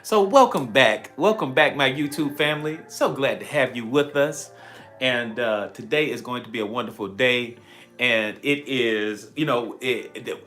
So welcome back. Welcome back, my YouTube family. So glad to have you with us. And today is going to be a wonderful day. And it is,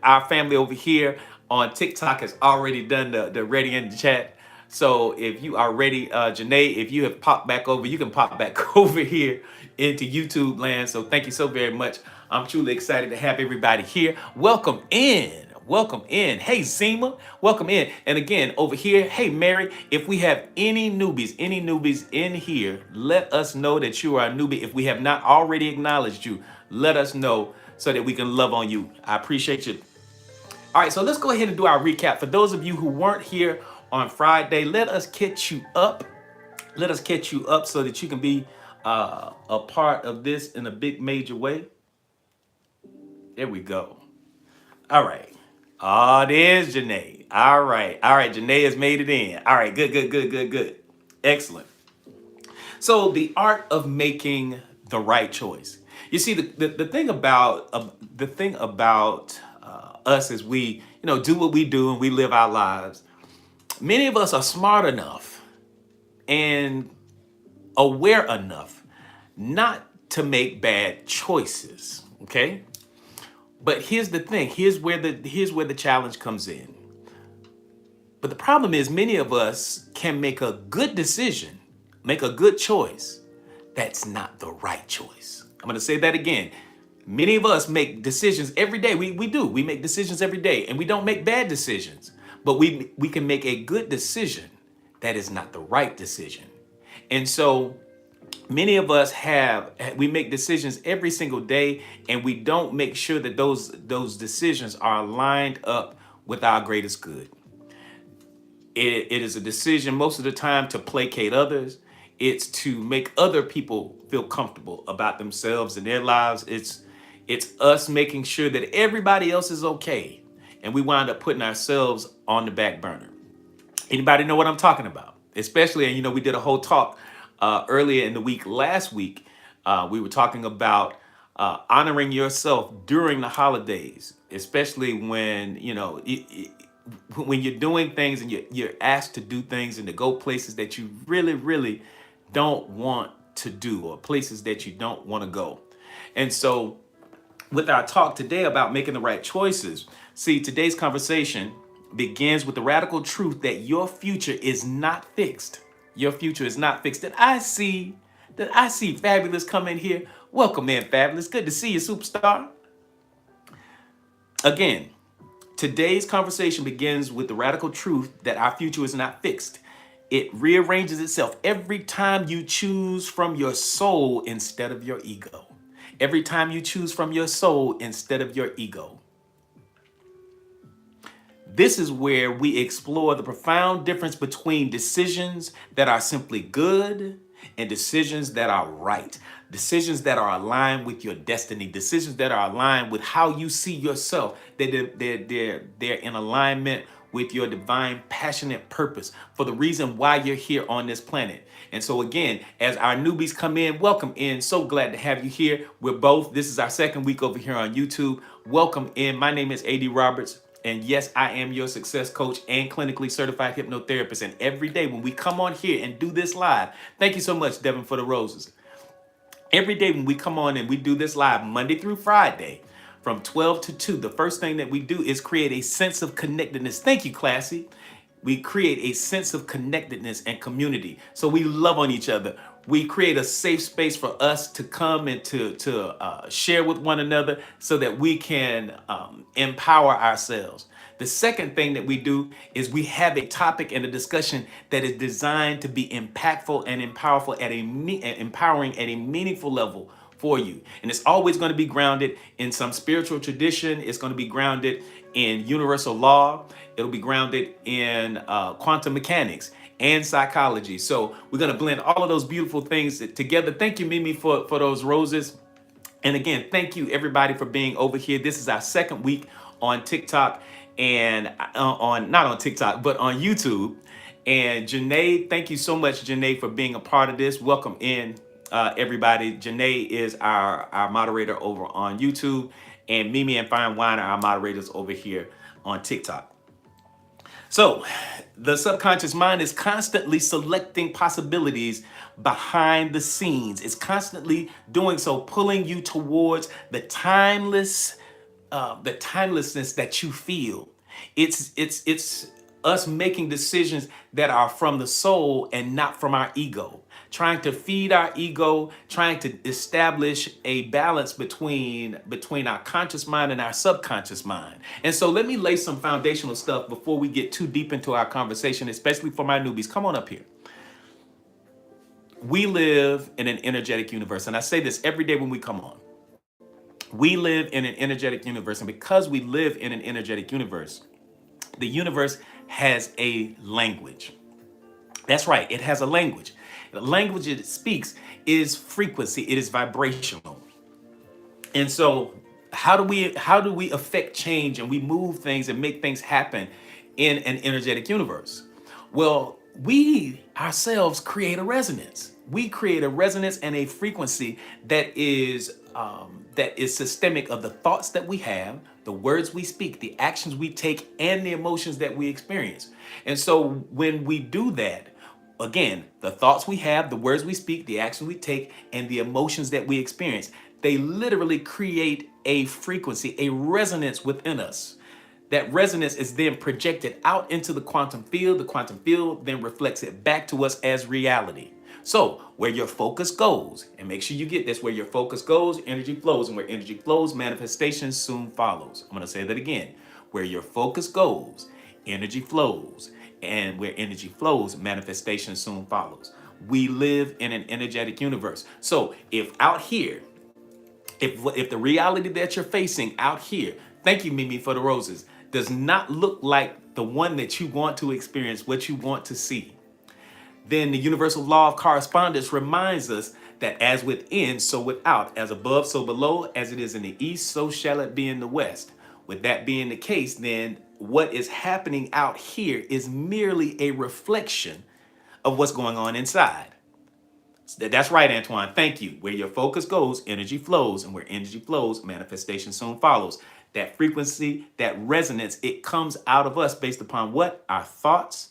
our family over here on TikTok has already done the ready in the chat. So if you are ready, Janae, if you have popped back over, you can pop back over here into YouTube land. So thank you so very much. I'm truly excited to have everybody here. Welcome in. Welcome in. Hey, Zima, welcome in. And again, over here, hey, Mary, if we have any newbies in here, let us know that you are a newbie. If we have not already acknowledged you, let us know so that we can love on you. I appreciate you. All right, so let's go ahead and do our recap. For those of you who weren't here on Friday, let us catch you up. Let us catch you up so that you can be a part of this in a big major way. There we go. All right. Oh, there's Janae. All right. All right. Janae has made it in. All right. Good, good, good, good, good. Excellent. So the art of making the right choice. You see, the thing about us is we, do what we do and we live our lives. Many of us are smart enough and aware enough not to make bad choices. Okay. But here's the thing. Here's where the challenge comes in. But the problem is many of us can make a good decision, make a good choice. That's not the right choice. I'm going to say that again. Many of us make decisions every day. We do. We make decisions every day and we don't make bad decisions. But we can make a good decision that is not the right decision. And so many of us we make decisions every single day and we don't make sure that those decisions are lined up with our greatest good. It is a decision most of the time to placate others. It's to make other people feel comfortable about themselves and their lives. It's us making sure that everybody else is okay. And we wind up putting ourselves on the back burner. Anybody know what I'm talking about? Especially, and we did a whole talk earlier in the week, last week. We were talking about honoring yourself during the holidays, especially when, when you're doing things and you're asked to do things and to go places that you really, really don't want to do or places that you don't want to go. And so with our talk today about making the right choices, see, today's conversation begins with the radical truth that your future is not fixed. Your future is not fixed. That I see Fabulous come in here. Welcome in, Fabulous. Good to see you, superstar. Again, today's conversation begins with the radical truth that our future is not fixed. It rearranges itself every time you choose from your soul instead of your ego. Every time you choose from your soul instead of your ego. This is where we explore the profound difference between decisions that are simply good and decisions that are right. Decisions that are aligned with your destiny. Decisions that are aligned with how you see yourself. They're in alignment with your divine, passionate purpose for the reason why you're here on this planet. And so again, as our newbies come in, welcome in. So glad to have you here. This is our second week over here on YouTube. Welcome in. My name is AD Roberts. And yes, I am your success coach and clinically certified hypnotherapist. And every day when we come on here and do this live, thank you so much, Devin, for the roses. Every day when we come on and we do this live, Monday through Friday, from 12 to 2, the first thing that we do is create a sense of connectedness. Thank you, Classy. We create a sense of connectedness and community. So we love on each other. We create a safe space for us to come and to share with one another so that we can empower ourselves. The second thing that we do is we have a topic and a discussion that is designed to be impactful and empowering at a meaningful level for you. And it's always going to be grounded in some spiritual tradition. It's going to be grounded in universal law. It'll be grounded in quantum mechanics and psychology. So we're going to blend all of those beautiful things together. Thank you, Mimi, for those roses. And again, thank you everybody for being over here. This is our second week on TikTok and not on TikTok, but on YouTube. And Janae, thank you so much, Janae, for being a part of this. Welcome in, everybody. Janae is our moderator over on YouTube, and Mimi and Fine Wine are our moderators over here on TikTok. So, the subconscious mind is constantly selecting possibilities behind the scenes. It's constantly doing so, pulling you towards the timelessness that you feel. It's us making decisions that are from the soul and not from our ego. Trying to feed our ego, trying to establish a balance between our conscious mind and our subconscious mind. And so let me lay some foundational stuff before we get too deep into our conversation, especially for my newbies. Come on up here. We live in an energetic universe, and I say this every day when we come on. We live in an energetic universe, and because we live in an energetic universe, the universe has a language. That's right, it has a language. The language it speaks is frequency, it is vibrational. And so how do we affect change, and we move things and make things happen in an energetic universe? Well, we ourselves create a resonance. We create a resonance and a frequency that is systemic of the thoughts that we have, the words we speak, the actions we take, and the emotions that we experience. And so when we do that, again, the thoughts we have, the words we speak, the actions we take, and the emotions that we experience, they literally create a frequency, a resonance within us. That resonance is then projected out into the quantum field. The quantum field then reflects it back to us as reality. So, where your focus goes, and make sure you get this, where your focus goes, energy flows, and where energy flows, manifestation soon follows. I'm going to say that again. Where your focus goes, energy flows, and where energy flows, manifestation soon follows. We live in an energetic universe. So, if out here, if the reality that you're facing out here, thank you, Mimi, for the roses, does not look like the one that you want to experience, what you want to see, then the universal law of correspondence reminds us that as within, so without, as above, so below, as it is in the east, so shall it be in the west. With that being the case, then what is happening out here is merely a reflection of what's going on inside. That's right, Antoine. Thank you. Where your focus goes, energy flows, and where energy flows, manifestation soon follows. That frequency, that resonance, it comes out of us based upon what? Our thoughts,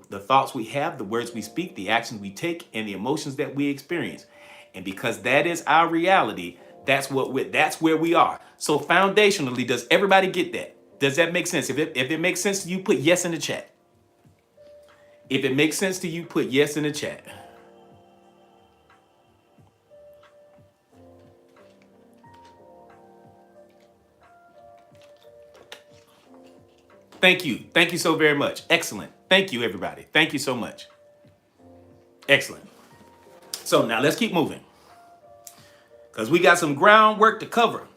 the thoughts we have, the words we speak, the actions we take, and the emotions that we experience. And because that is our reality, that's where we are. So foundationally, does everybody get that? Does that make sense? If it makes sense to you, put yes in the chat. If it makes sense to you, put yes in the chat. Thank you. Thank you so very much. Excellent. Thank you, everybody. Thank you so much. Excellent. So now let's keep moving, because we got some groundwork to cover.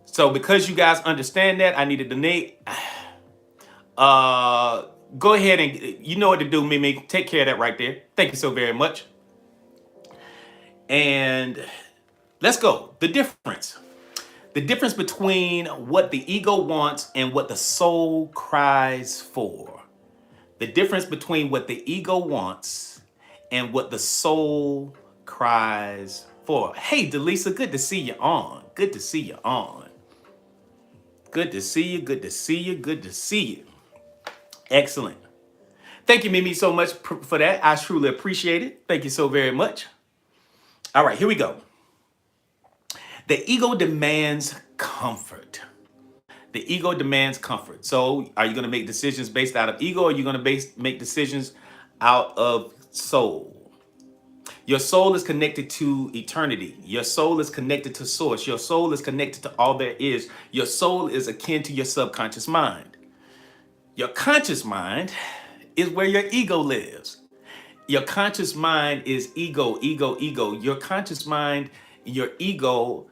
So because you guys understand that, I needed to Nate. Go ahead and you know what to do, Mimi. Take care of that right there. Thank you so very much. And let's go. The difference. The difference between what the ego wants and what the soul cries for. The difference between what the ego wants and what the soul cries for. Hey, Delisa, good to see you on. Good to see you on. Good to see you. Good to see you. Good to see you. Excellent. Thank you, Mimi, so much for that. I truly appreciate it. Thank you so very much. All right, here we go. The ego demands comfort. The ego demands comfort. So are you going to make decisions based out of ego, or are you going to make decisions out of soul? Your soul is connected to eternity. Your soul is connected to source. Your soul is connected to all there is. Your soul is akin to your subconscious mind. Your conscious mind is where your ego lives. Your conscious mind is ego, ego, ego. Your conscious mind, your ego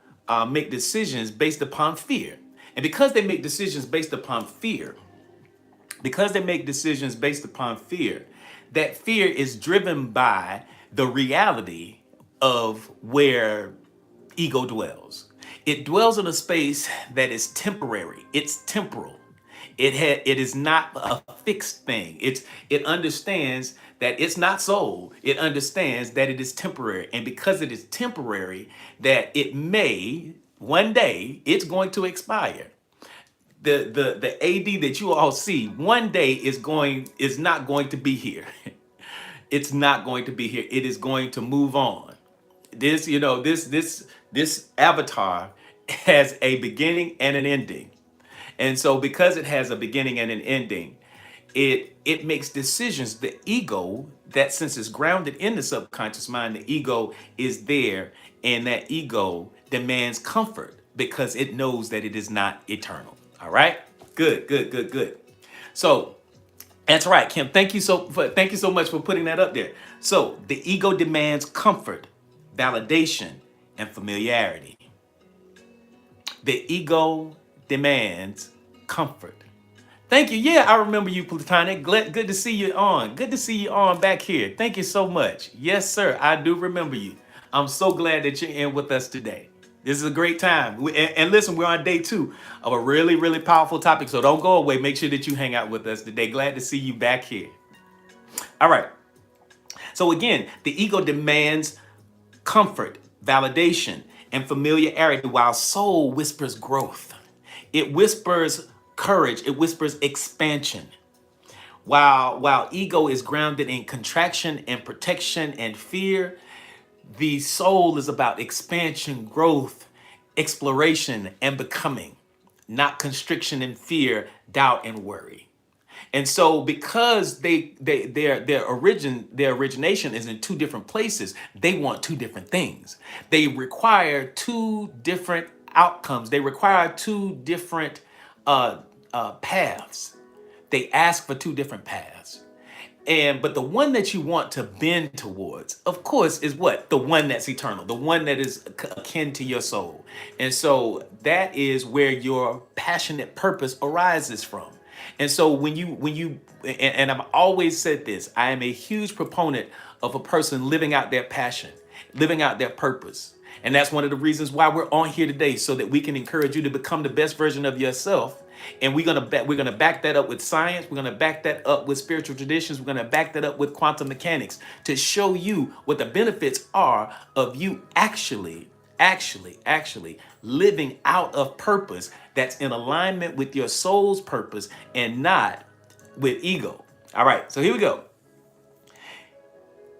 make decisions based upon fear. And because they make decisions based upon fear, that fear is driven by the reality of where ego dwells. It dwells in a space that is temporary. It's temporal. It is not a fixed thing. It understands that it's not soul. It understands that it is temporary. And because it is temporary, that it may, one day, it's going to expire. the AD that you all see one day is not going to be here. It's not going to be here. It is going to move on. This, this avatar has a beginning and an ending. And so because it has a beginning and an ending, it makes decisions. The ego, that since it's grounded in the subconscious mind, the ego is there, and that ego demands comfort because it knows that it is not eternal. All right? Good, good, good, good. So that's right, Kim. Thank you so much for putting that up there. So the ego demands comfort, validation, and familiarity. The ego demands comfort. Thank you. Yeah, I remember you, Platonic. Good to see you on. Good to see you on back here. Thank you so much. Yes, sir. I do remember you. I'm so glad that you're in with us today. This is a great time. And listen, we're on day 2 of a really, really powerful topic. So don't go away. Make sure that you hang out with us today. Glad to see you back here. All right. So again, the ego demands comfort, validation, and familiarity, while soul whispers growth. It whispers courage. It whispers expansion. While ego is grounded in contraction and protection and fear, the soul is about expansion, growth, exploration, and becoming, not constriction and fear, doubt and worry. And so because their origination is in two different places, they want two different things. They require two different outcomes. They require two different paths. They ask for two different paths. But the one that you want to bend towards, of course, is what? The one that's eternal, the one that is akin to your soul. And so that is where your passionate purpose arises from. And so and I've always said this, I am a huge proponent of a person living out their passion, living out their purpose. And that's one of the reasons why we're on here today, so that we can encourage you to become the best version of yourself. And we're gonna back that up with science. We're gonna back that up with spiritual traditions. We're gonna back that up with quantum mechanics to show you what the benefits are of you actually living out of purpose that's in alignment with your soul's purpose and not with ego. All right, so here we go.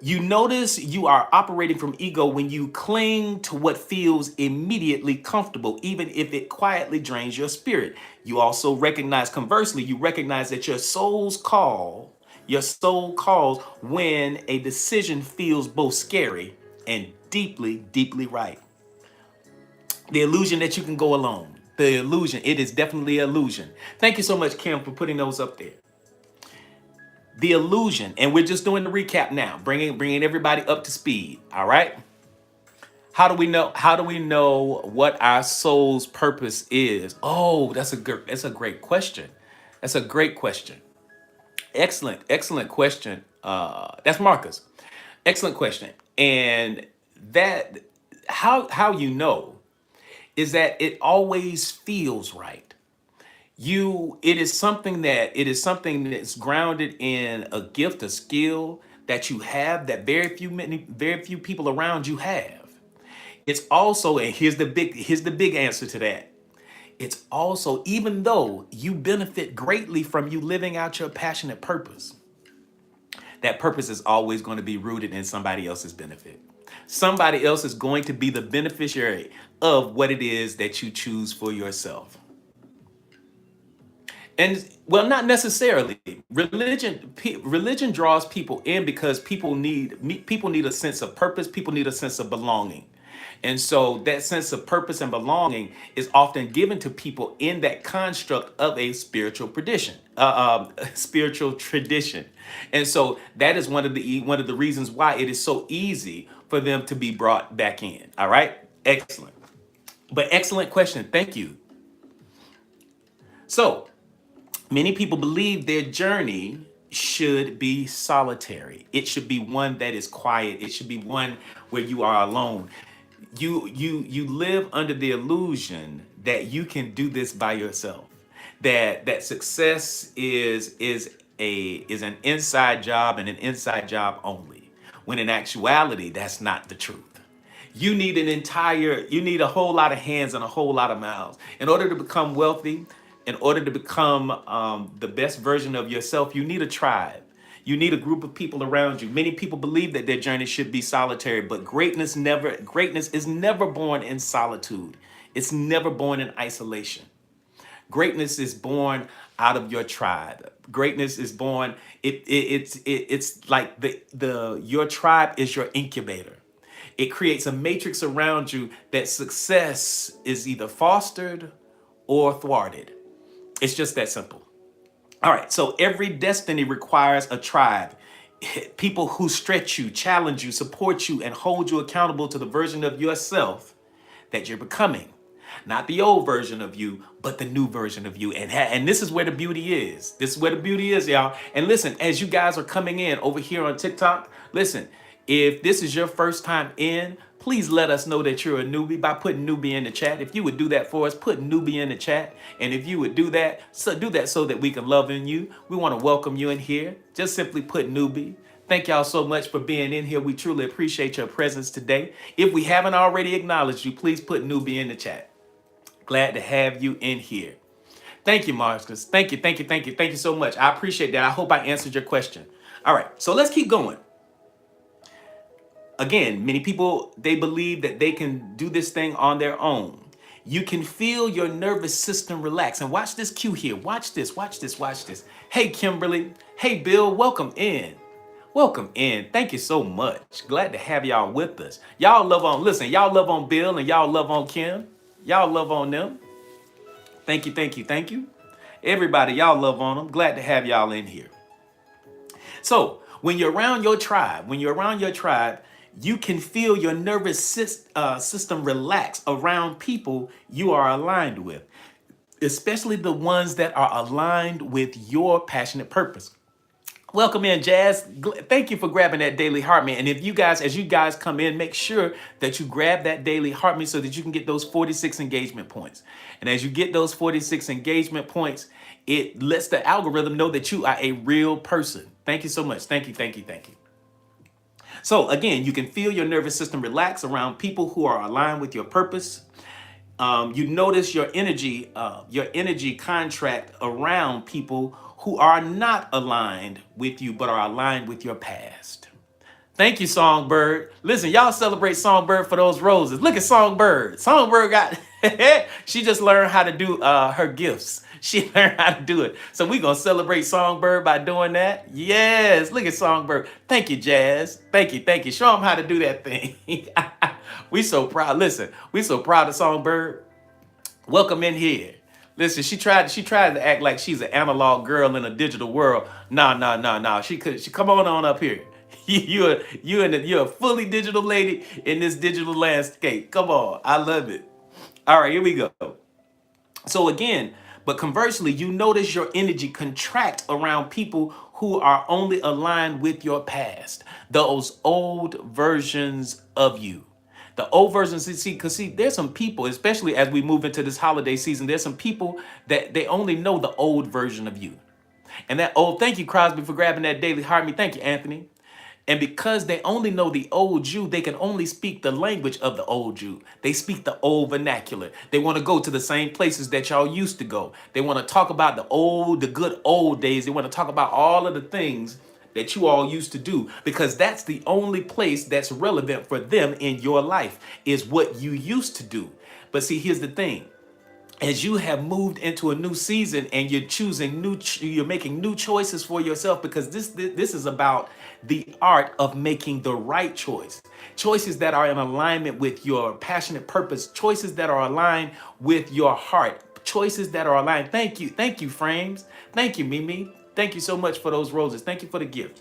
You notice you are operating from ego when you cling to what feels immediately comfortable, even if it quietly drains your spirit. You also recognize, conversely, you recognize that your soul calls when a decision feels both scary and deeply, deeply right. The illusion that you can go alone. The illusion, it is definitely an illusion. Thank you so much, Kim, for putting those up there. The illusion, and we're just doing the recap now, bringing everybody up to speed. All right. How do we know what our soul's purpose is? Oh, that's a great question. That's a great question. Excellent question. That's Marcus. Excellent question. And that how you know is that it always feels right. It is something that's grounded in a gift, a skill that you have that very few people around you have. It's also, and here's the big answer to that. It's also, even though you benefit greatly from you living out your passionate purpose, that purpose is always going to be rooted in somebody else's benefit. Somebody else is going to be the beneficiary of what it is that you choose for yourself. And well, not necessarily. Religion draws people in because people need a sense of purpose. People need a sense of belonging. And so that sense of purpose and belonging is often given to people in that construct of a spiritual tradition. Spiritual tradition. And so that is one of the reasons why it is so easy for them to be brought back in. All right? Excellent. But excellent question. Thank you. So, many people believe their journey should be solitary. It should be one that is quiet. It should be one where you are alone. You live under the illusion that you can do this by yourself. That success is an inside job and an inside job only. When in actuality, that's not the truth. You need a whole lot of hands and a whole lot of mouths. In order to become wealthy, In order to become the best version of yourself, you need a tribe. You need a group of people around you. Many people believe that their journey should be solitary, but greatness is never born in solitude. It's never born in isolation. Greatness is born out of your tribe. Greatness is born. It's like the your tribe is your incubator. It creates a matrix around you that success is either fostered or thwarted. It's just that simple. All right. So every destiny requires a tribe. People who stretch you, challenge you, support you, and hold you accountable to the version of yourself that you're becoming. Not the old version of you, but the new version of you. And this is where the beauty is. This is where the beauty is, y'all. And listen, as you guys are coming in over here on TikTok, listen, if this is your first time in, please let us know that you're a newbie by putting newbie in the chat. If you would do that for us, put newbie in the chat. And if you would do that so that we can love in you. We want to welcome you in here. Just simply put newbie. Thank y'all so much for being in here. We truly appreciate your presence today. If we haven't already acknowledged you, please put newbie in the chat. Glad to have you in here. Thank you, Marcus. Thank you, thank you, thank you, thank you so much. I appreciate that. I hope I answered your question. All right, so let's keep going. Again, many people, they believe that they can do this thing on their own. You can feel your nervous system relax. And watch this cue here. Watch this, watch this, watch this. Hey, Kimberly. Hey, Bill. Welcome in. Welcome in. Thank you so much. Glad to have y'all with us. Y'all love on, listen, y'all love on Bill and y'all love on Kim. Y'all love on them. Thank you, thank you, thank you. Everybody, y'all love on them. Glad to have y'all in here. So when you're around your tribe, you can feel your nervous system relax around people you are aligned with, especially the ones that are aligned with your passionate purpose. Welcome in, Jazz. Thank you for grabbing that daily heart meet. And if you guys, as you guys come in, make sure that you grab that daily heart meet so that you can get those 46 engagement points. And as you get those 46 engagement points, it lets the algorithm know that you are a real person. Thank you so much. Thank you, thank you, thank you. So again, you can feel your nervous system relax around people who are aligned with your purpose. You notice your energy contract around people who are not aligned with you, but are aligned with your past. Thank you, Songbird. Listen, y'all celebrate Songbird for those roses. Look at Songbird. Songbird got, she just learned how to do her gifts. She learned how to do it. So we're going to celebrate Songbird by doing that. Yes, look at Songbird. Thank you, Jazz. Thank you, thank you. Show them how to do that thing. We so proud. Listen, we so proud of Songbird. Welcome in here. Listen, she tried to act like she's an analog girl in a digital world. No. She come on up here. You're a fully digital lady in this digital landscape. Come on. I love it. All right, here we go. So again, but conversely, you notice your energy contract around people who are only aligned with your past, those old versions of you. The old versions, because there's some people, especially as we move into this holiday season, there's some people that they only know the old version of you. And that old, thank you, Crosby, for grabbing that daily heart me. Thank you, Anthony. And because they only know the old you, they can only speak the language of the old you. They speak the old vernacular. They want to go to the same places that y'all used to go. They want to talk about the good old days. They want to talk about all of the things that you all used to do, because that's the only place that's relevant for them in your life is what you used to do. But see, here's the thing. As you have moved into a new season and you're making new choices for yourself, because this is about the art of making the right choice. Choices that are in alignment with your passionate purpose, choices that are aligned with your heart, choices that are aligned. Thank you, Frames. Thank you, Mimi. Thank you so much for those roses. Thank you for the gift.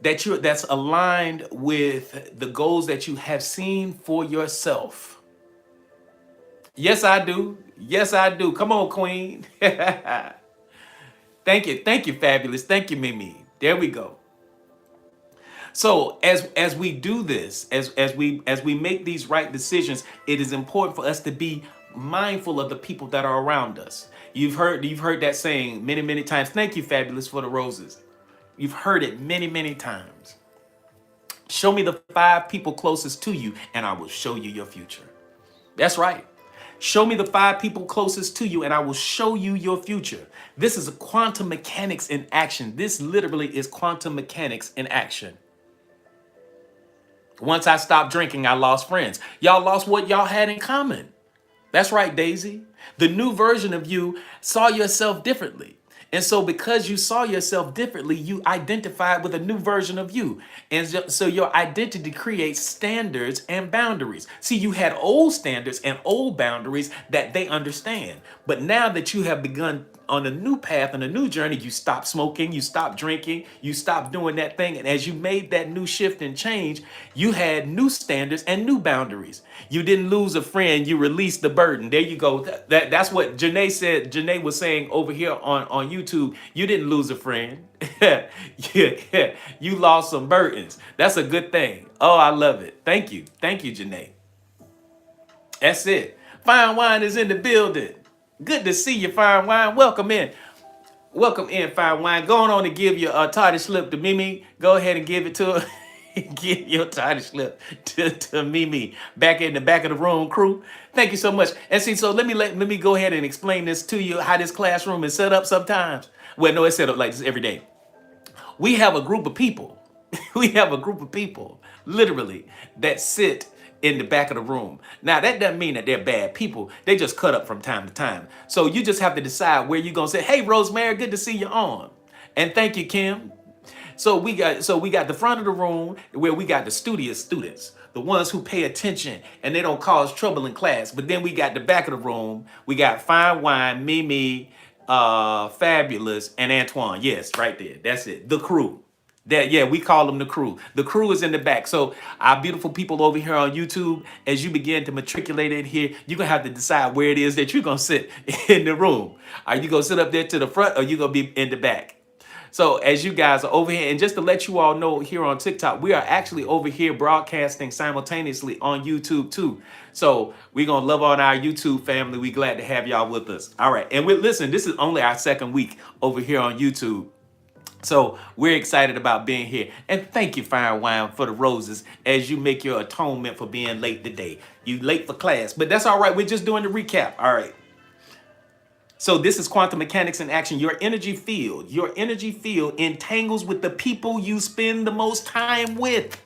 That's aligned with the goals that you have seen for yourself. Yes, I do. Yes, I do. Come on, Queen. Thank you, Fabulous. Thank you, Mimi. There we go. So as we do this, as we make these right decisions, it is important for us to be mindful of the people that are around us. You've heard that saying many, many times. Thank you, Fabulous, for the roses. You've heard it many, many times. Show me the 5 people closest to you, and I will show you your future. That's right. Show me the 5 people closest to you, and I will show you your future. This is quantum mechanics in action. This literally is quantum mechanics in action. Once I stopped drinking, I lost friends. Y'all lost what y'all had in common. That's right, Daisy. The new version of you saw yourself differently. And so because you saw yourself differently, you identified with a new version of you. And so your identity creates standards and boundaries. See, you had old standards and old boundaries that they understand. But now that you have begun on a new path and a new journey, you stop smoking, you stop drinking, you stop doing that thing. And as you made that new shift and change, you had new standards and new boundaries. You didn't lose a friend, you released the burden. There you go. That's what Janae said. Janae was saying over here on YouTube. You didn't lose a friend. Yeah, you lost some burdens. That's a good thing. Oh, I love it. Thank you. Thank you, Janae. That's it. Fine Wine is in the building. Good to see you, Fine Wine. Welcome in. Welcome in, Fine Wine. Going on to give your tardy slip to Mimi. Go ahead and give it to her. Give your tardy slip to Mimi. Back in the back of the room, crew. Thank you so much. And see, so let me go ahead and explain this to you, how this classroom is set up sometimes. Well, no, it's set up like this every day. We have a group of people. We have a group of people, literally, that sit in the back of the room. Now, that doesn't mean that they're bad people. They just cut up from time to time. So you just have to decide where you're going to say, hey, Rosemary, good to see you on. And thank you, Kim. So we got the front of the room where we got the studious students, the ones who pay attention and they don't cause trouble in class. But then we got the back of the room. We got Fine Wine, Mimi, Fabulous, and Antoine. Yes, right there. That's it. The crew. We call them the crew. The crew is in the back. So our beautiful people over here on YouTube, as you begin to matriculate in here, you're going to have to decide where it is that you're going to sit in the room. Are you going to sit up there to the front or you going to be in the back? So as you guys are over here, and just to let you all know here on TikTok, we are actually over here broadcasting simultaneously on YouTube too. So we're going to love on our YouTube family. We're glad to have y'all with us. All right. And listen, this is only our second week over here on YouTube. So we're excited about being here. And thank you, Fine Wine, for the roses as you make your atonement for being late today. You late for class, but that's all right. We're just doing the recap. All right. So this is quantum mechanics in action. Your energy field entangles with the people you spend the most time with.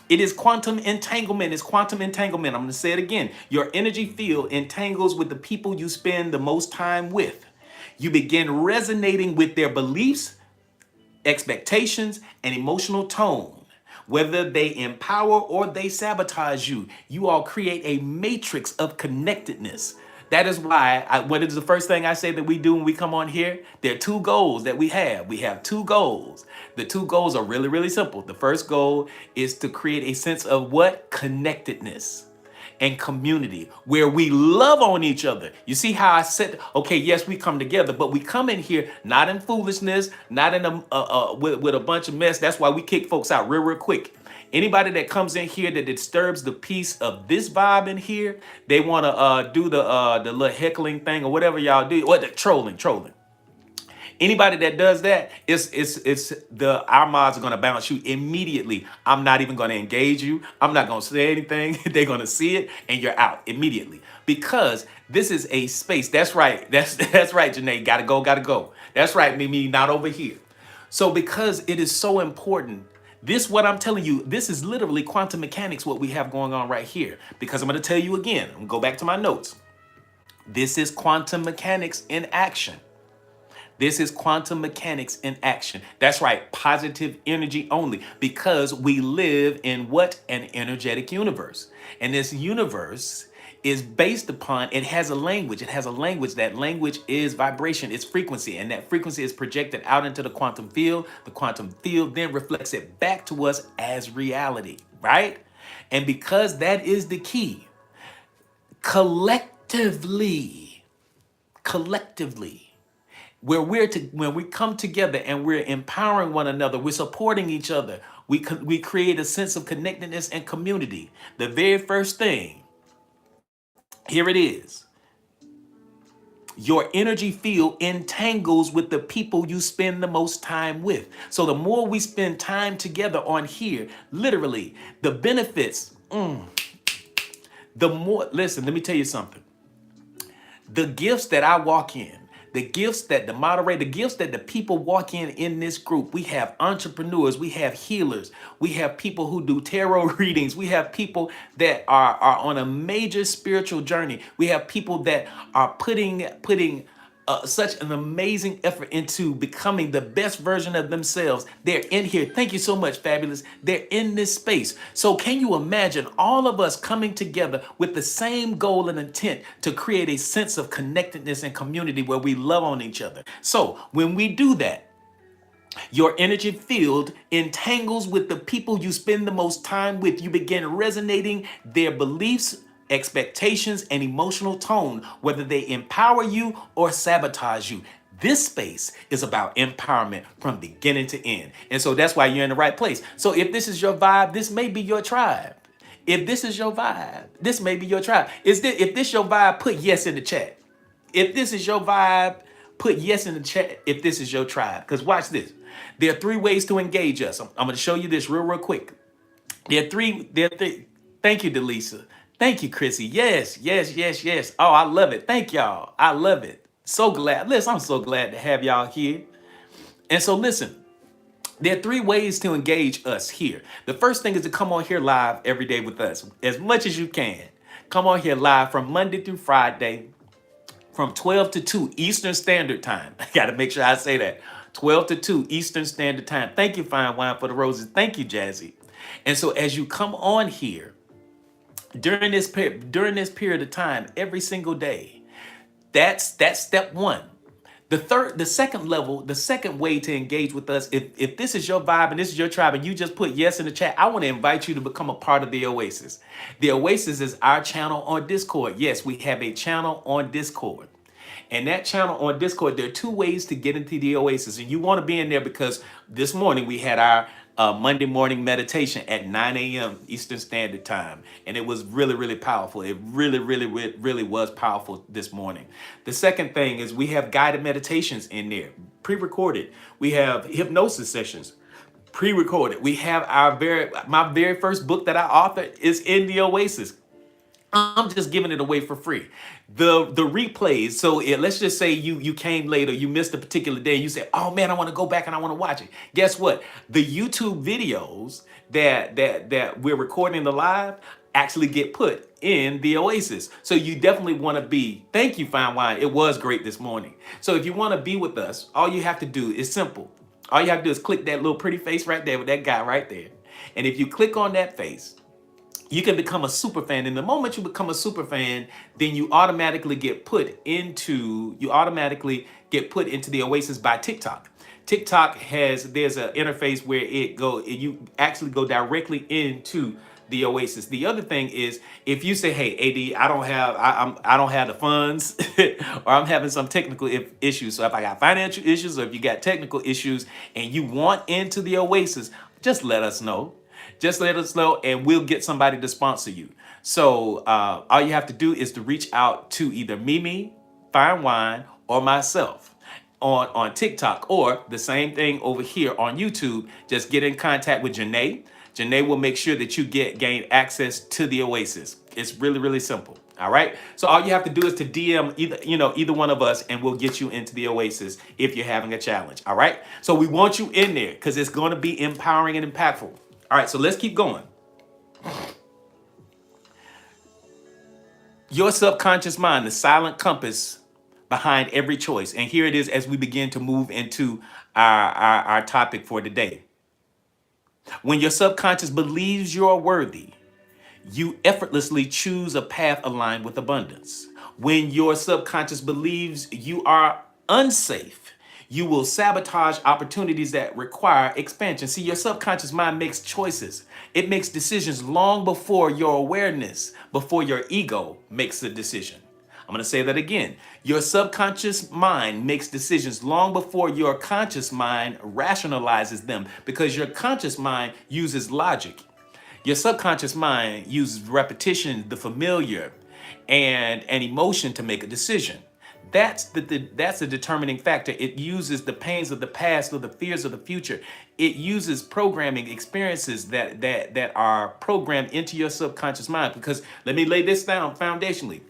It is quantum entanglement. It's quantum entanglement. I'm going to say it again. Your energy field entangles with the people you spend the most time with. You begin resonating with their beliefs, expectations, and emotional tone. Whether they empower or they sabotage you, you all create a matrix of connectedness. That is why, what is the first thing I say that we do when we come on here? There are 2 goals that we have. We have 2 goals. The 2 goals are really, really simple. The first goal is to create a sense of what? Connectedness and community, where we love on each other. You see how I said, okay, yes, we come together, but we come in here not in foolishness, not in with a bunch of mess. That's why we kick folks out real quick. Anybody that comes in here that disturbs the peace of this vibe in here, they want to do the little heckling thing or whatever y'all do. What the trolling. Anybody that does that, our mods are gonna bounce you immediately. I'm not even gonna engage you. I'm not gonna say anything. They're gonna see it and you're out immediately. Because this is a space. That's right. That's right, Janae. Gotta go. That's right, Mimi, not over here. So because it is so important, what I'm telling you, this is literally quantum mechanics, what we have going on right here. Because I'm gonna tell you again, I'm gonna go back to my notes. This is quantum mechanics in action. This is quantum mechanics in action. That's right, positive energy only, because we live in what? An energetic universe. And this universe is based upon, it has a language. It has a language. That language is vibration, it's frequency. And that frequency is projected out into the quantum field. The quantum field then reflects it back to us as reality, right? And because that is the key, collectively, when we come together and we're empowering one another, we're supporting each other, we create a sense of connectedness and community. The very first thing, here it is. Your energy field entangles with the people you spend the most time with. So the more we spend time together on here, literally, the benefits, The more, listen, let me tell you something. The gifts that I walk in, the gifts that the moderator, the gifts that the people walk in this group, we have entrepreneurs, we have healers, we have people who do tarot readings, we have people that are on a major spiritual journey, we have people that are putting such an amazing effort into becoming the best version of themselves. They're in here. Thank you so much, Fabulous. They're in this space. So can you imagine all of us coming together with the same goal and intent to create a sense of connectedness and community where we love on each other? So when we do that, your energy field entangles with the people you spend the most time with. You begin resonating their beliefs, expectations, and emotional tone, whether they empower you or sabotage you. This space is about empowerment from beginning to end. And so that's why you're in the right place. So if this is your vibe, this may be your tribe. If this is your vibe, this may be your tribe. If this your vibe, put yes in the chat. If this is your vibe, put yes in the chat if this is your tribe. Because watch this. There are three ways to engage us. I'm going to show you this real quick. Thank you, Delisa. Thank you, Chrissy. Yes, yes, yes, yes. Oh, I love it. Thank y'all. I love it. So glad. Listen, I'm so glad to have y'all here. And so listen, there are three ways to engage us here. The first thing is to come on here live every day with us as much as you can. Come on here live from Monday through Friday from 12 to 2 Eastern Standard Time. I got to make sure I say that. 12 to 2 Eastern Standard Time. Thank you, Fine Wine for the Roses. Thank you, Jazzy. And so as you come on here during this period of time, every single day, that's step one. The second way to engage with us, if this is your vibe and this is your tribe and you just put yes in the chat, I want to invite you to become a part of the Oasis. The Oasis is our channel on Discord. Yes, we have a channel on Discord. And that channel on Discord, there are two ways to get into the Oasis. And you want to be in there because this morning we had our Monday morning meditation at 9 a.m. Eastern Standard Time. And it was really, really powerful. It really was powerful this morning. The second thing is we have guided meditations in there, pre-recorded. We have hypnosis sessions, pre-recorded. We have my very first book that I authored is in the Oasis. I'm just giving it away for free. The replays. So let's just say you came late or you missed a particular day. You say, "Oh man, I want to go back and I want to watch it." Guess what? The YouTube videos that we're recording the live actually get put in the Oasis. So you definitely want to be. Thank you, Fine Wine. It was great this morning. So if you want to be with us, all you have to do is simple. All you have to do is click that little pretty face right there with that guy right there. And if you click on that face, you can become a super fan. And the moment you become a super fan, then you automatically get put into the Oasis by TikTok. TikTok there's an interface where you actually go directly into the Oasis. The other thing is if you say, "Hey, AD, I don't have the funds," or I'm having some technical issues. So if I got financial issues or if you got technical issues and you want into the Oasis, just let us know. Just let us know and we'll get somebody to sponsor you. So all you have to do is to reach out to either Mimi, Fine Wine, or myself on TikTok, or the same thing over here on YouTube. Just get in contact with Janae. Janae will make sure that you gain access to the Oasis. It's really, really simple. All right. So all you have to do is to DM either one of us and we'll get you into the Oasis if you're having a challenge. All right. So we want you in there because it's going to be empowering and impactful. All right, so let's keep going. Your subconscious mind, the silent compass behind every choice. And here it is as we begin to move into our topic for today. When your subconscious believes you're worthy, you effortlessly choose a path aligned with abundance. When your subconscious believes you are unsafe, you will sabotage opportunities that require expansion. See, your subconscious mind makes choices. It makes decisions long before your awareness, before your ego makes the decision. I'm going to say that again. Your subconscious mind makes decisions long before your conscious mind rationalizes them, because your conscious mind uses logic. Your subconscious mind uses repetition, the familiar, and an emotion to make a decision. That's the determining factor. It uses the pains of the past or the fears of the future. It uses programming experiences that are programmed into your subconscious mind. Because let me lay this down foundationally.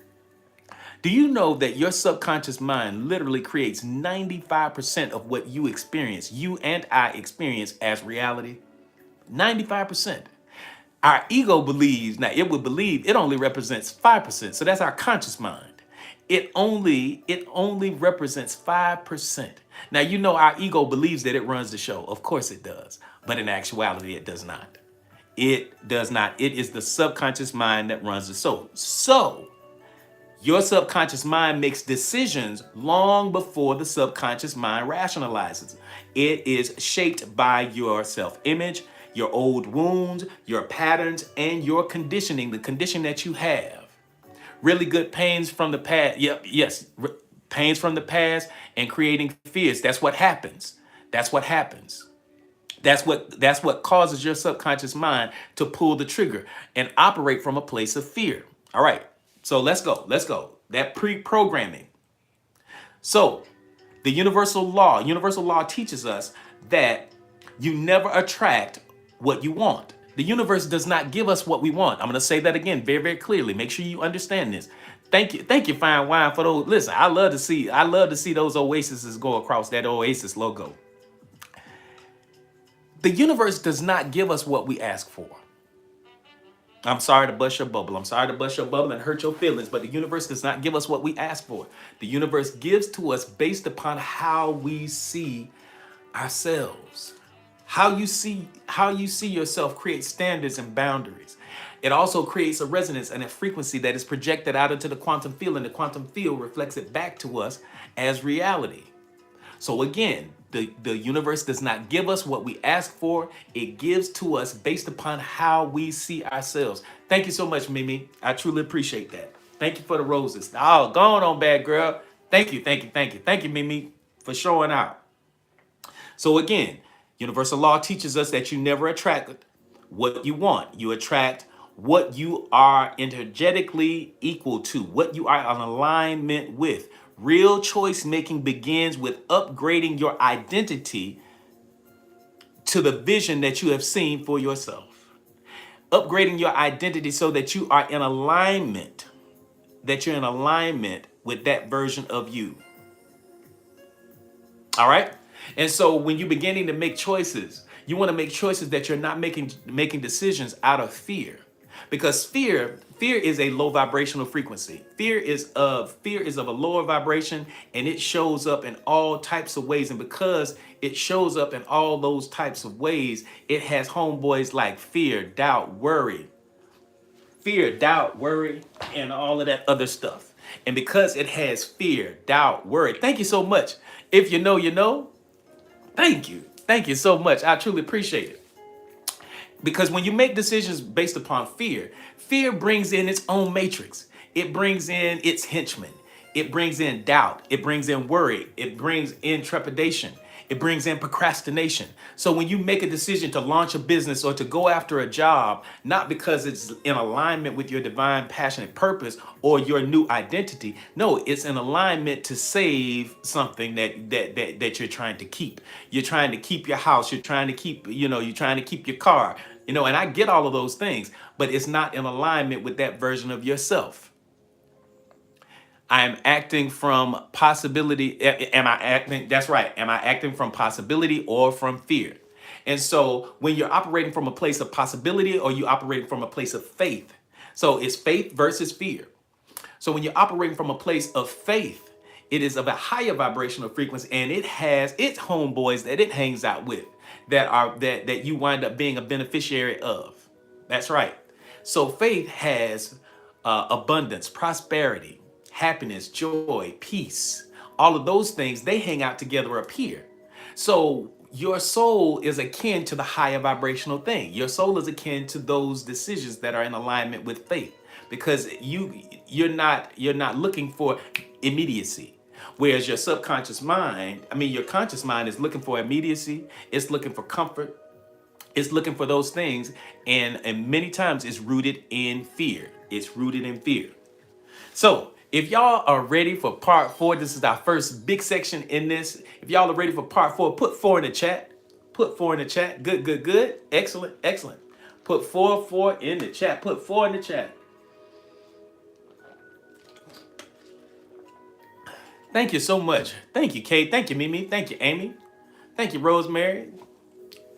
Do you know that your subconscious mind literally creates 95% of what you experience, you and I experience as reality? 95%. Our ego believes, now it would believe it only represents 5%. So that's our conscious mind. It only represents 5%. Now you know our ego believes that it runs the show. Of course it does. But in actuality, it does not. It does not. It is the subconscious mind that runs the soul. So your subconscious mind makes decisions long before the subconscious mind rationalizes. It is shaped by your self image, your old wounds, your patterns, and your conditioning, the condition that you have. Really good pains from the past. Yep, yes, pains from the past and creating fears. That's what happens. That's what happens. That's what causes your subconscious mind to pull the trigger and operate from a place of fear. All right. So let's go. Let's go. That pre-programming. So universal law teaches us that you never attract what you want. The universe does not give us what we want. I'm going to say that again very, very clearly. Make sure you understand this. Thank you, Fine Wine, for those. Listen, I love to see those oases go across that Oasis logo. The universe does not give us what we ask for. I'm sorry to bust your bubble. I'm sorry to bust your bubble and hurt your feelings, but the universe does not give us what we ask for. The universe gives to us based upon how we see ourselves. How you see yourself creates standards and boundaries. It also creates a resonance and a frequency that is projected out into the quantum field, and the quantum field reflects it back to us as reality. So again, the universe does not give us what we ask for. It gives to us based upon how we see ourselves. Thank you so much, Mimi. I truly appreciate that. Thank you for the roses. Oh, going on, bad girl. Thank you, thank you, thank you. Thank you, Mimi, for showing out. So again, universal law teaches us that you never attract what you want. You attract what you are energetically equal to, what you are in alignment with. Real choice making begins with upgrading your identity to the vision that you have seen for yourself. Upgrading your identity so that you are in alignment, with that version of you. All right. And so when you're beginning to make choices, you want to make choices that you're not making decisions out of fear. Because fear is a low vibrational frequency. Fear is of a lower vibration, and it shows up in all types of ways. And because it shows up in all those types of ways, it has homeboys like fear, doubt, worry, and all of that other stuff. And because it has fear, doubt, worry, thank you so much. If you know, you know. Thank you. Thank you so much. I truly appreciate it. Because when you make decisions based upon fear, fear brings in its own matrix. It brings in its henchmen. It brings in doubt. It brings in worry. It brings in trepidation. It brings in procrastination. So when you make a decision to launch a business or to go after a job, not because it's in alignment with your divine passionate purpose or your new identity, no, it's in alignment to save something that you're trying to keep. You're trying to keep your house. You're trying to keep, you're trying to keep your car, and I get all of those things, but it's not in alignment with that version of yourself. I am acting from possibility. Am I acting? That's right. Am I acting from possibility or from fear? And so when you're operating from a place of possibility or you operating from a place of faith, so it's faith versus fear. So when you're operating from a place of faith, it is of a higher vibrational frequency, and it has its homeboys that it hangs out with that you wind up being a beneficiary of. That's right. So faith has abundance, prosperity, happiness, joy, peace. All of those things, they hang out together up here. So your soul is akin to the higher vibrational thing. Your soul is akin to those decisions that are in alignment with faith, because you're not looking for immediacy. Whereas your your conscious mind is looking for immediacy. It's looking for comfort. It's looking for those things. And many times it's rooted in fear. It's rooted in fear. So If y'all are ready for part 4, this is our first big section in this. If y'all are ready for part 4, put 4 in the chat. Put 4 in the chat. Good, good, good. Excellent, excellent. Put 4 in the chat. Put 4 in the chat. Thank you so much. Thank you, Kate. Thank you, Mimi. Thank you, Amy. Thank you, Rosemary.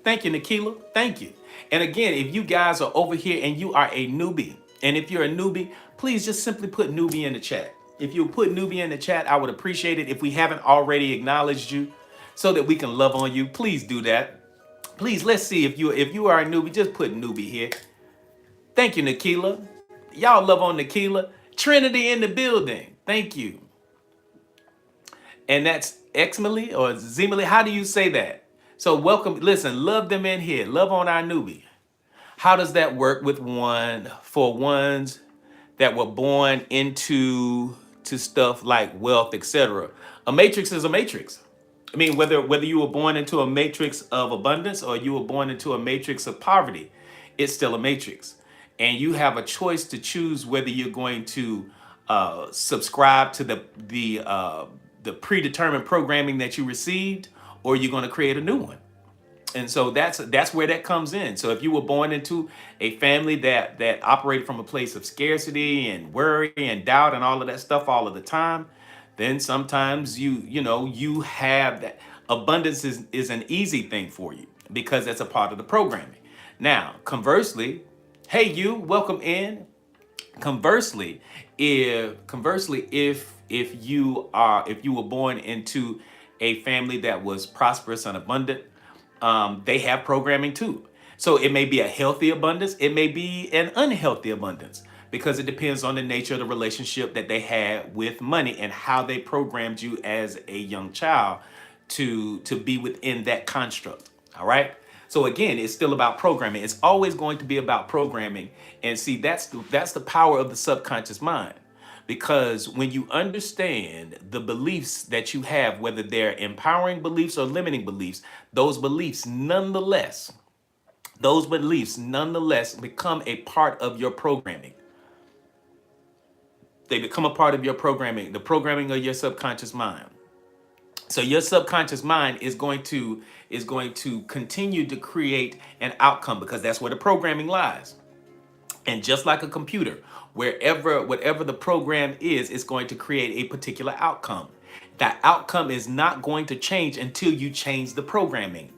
Thank you, Nikila. Thank you. And again, if you guys are over here and you are a newbie, and if you're a newbie, please just simply put newbie in the chat. If you put newbie in the chat, I would appreciate it. If we haven't already acknowledged you so that we can love on you, please do that. Please, let's see if you are a newbie, just put newbie here. Thank you, Nikila. Y'all love on Nikila. Trinity in the building. Thank you. And that's Xmily or Zemily. How do you say that? So welcome. Listen, love them in here. Love on our newbie. How does that work with ones that were born into to stuff like wealth, etc.? A matrix is a matrix. I mean, whether you were born into a matrix of abundance or you were born into a matrix of poverty, it's still a matrix. And you have a choice to choose whether you're going to subscribe to the predetermined programming that you received, or you're going to create a new one. And so that's where that comes in. So if you were born into a family that operated from a place of scarcity and worry and doubt and all of that stuff all of the time, then sometimes you have that. Abundance is an easy thing for you because that's a part of the programming. Now, conversely, hey, you, welcome in. Conversely, if you were born into a family that was prosperous and abundant, they have programming too. So it may be a healthy abundance, it may be an unhealthy abundance, because it depends on the nature of the relationship that they had with money and how they programmed you as a young child to be within that construct. All right. So again, it's still about programming. It's always going to be about programming. And see, that's the power of the subconscious mind. Because when you understand the beliefs that you have, whether they're empowering beliefs or limiting beliefs, those beliefs nonetheless become a part of your programming. They become a part of your programming, the programming of your subconscious mind. So your subconscious mind is going to continue to create an outcome, because that's where the programming lies. And just like a computer, whatever the program is, it's going to create a particular outcome. That outcome is not going to change until you change the programming.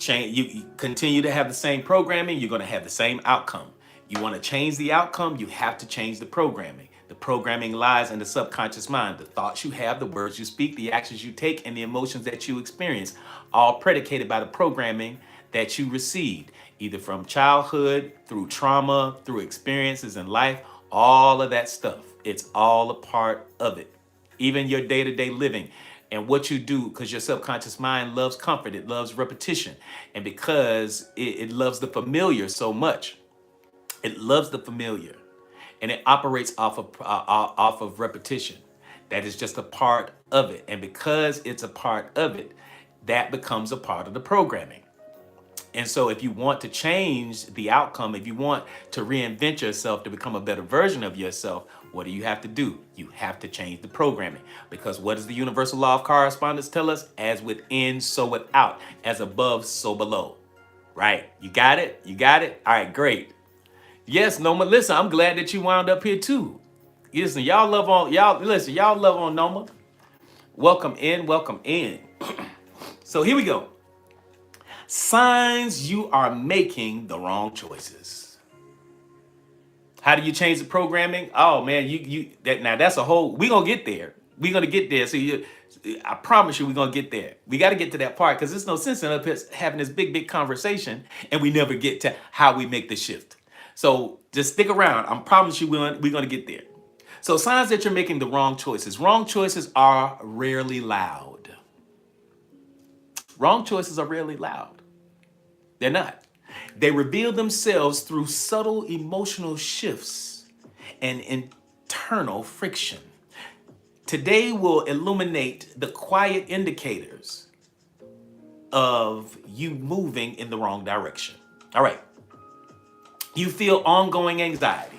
You continue to have the same programming, you're going to have the same outcome. You want to change the outcome, you have to change the programming. The programming lies in the subconscious mind. The thoughts you have, the words you speak, the actions you take, and the emotions that you experience, all predicated by the programming that you received, either from childhood, through trauma, through experiences in life, all of that stuff. It's all a part of it. Even your day-to-day living and what you do, because your subconscious mind loves comfort, it loves repetition. And because it loves the familiar so much, it loves the familiar. And it operates off of repetition. That is just a part of it. And because it's a part of it, that becomes a part of the programming. And so if you want to change the outcome, if you want to reinvent yourself to become a better version of yourself, what do you have to do? You have to change the programming. Because what does the universal law of correspondence tell us? As within, so without. As above, so below. Right? You got it? You got it? All right, great. Yes, Noma. Listen, I'm glad that you wound up here too. Listen, y'all love on Noma. Welcome in, welcome in. So here we go. Signs you are making the wrong choices. How do you change the programming? Oh man, that's a whole. We're gonna get there. We're gonna get there. So I promise you, we're gonna get there. We got to get to that part, because there's no sense in us having this big conversation and we never get to how we make the shift. So just stick around. I promise you, we're gonna get there. So signs that you're making the wrong choices. Wrong choices are rarely loud. Wrong choices are rarely loud. They're not. They reveal themselves through subtle emotional shifts and internal friction. Today will illuminate the quiet indicators of you moving in the wrong direction. All right. You feel ongoing anxiety.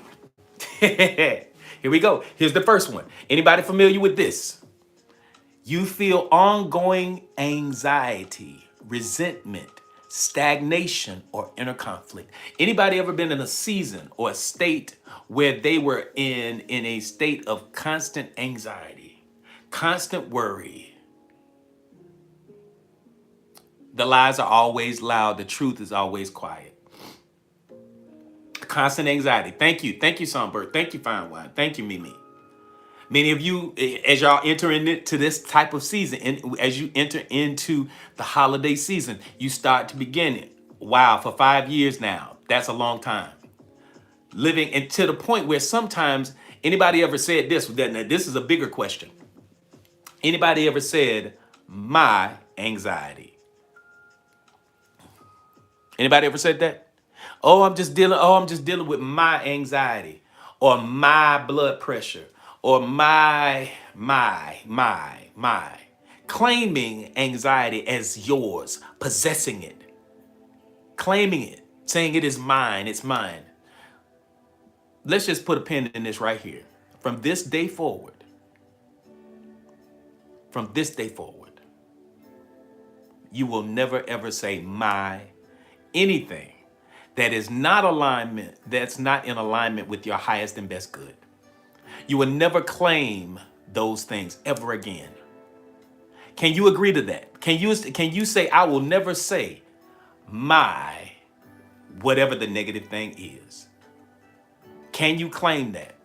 Here Here we go. Here's the first one. Anybody familiar with this? You feel ongoing anxiety, resentment, stagnation, or inner conflict. Anybody ever been in a season or a state where they were in a state of constant anxiety, constant worry? The lies are always loud. The truth is always quiet. Constant anxiety. Thank you. Thank you, Songbird. Thank you, Fine Wine. Thank you, Mimi. Many of you, as y'all enter into this type of season, and as you enter into the holiday season, you start to begin it. Wow, for 5 years now, that's a long time. Living and to the point where sometimes anybody ever said this? This is a bigger question. Anybody ever said my anxiety? Anybody ever said that? I'm just dealing with my anxiety or my blood pressure or my. Claiming anxiety as yours, possessing it, claiming it, saying it is mine, it's mine. Let's just put a pin in this right here. From this day forward, you will never ever say my anything that is not that's not in alignment with your highest and best good. You will never claim those things ever again. Can you agree to that? Can you say, I will never say my whatever the negative thing is? Can you claim that?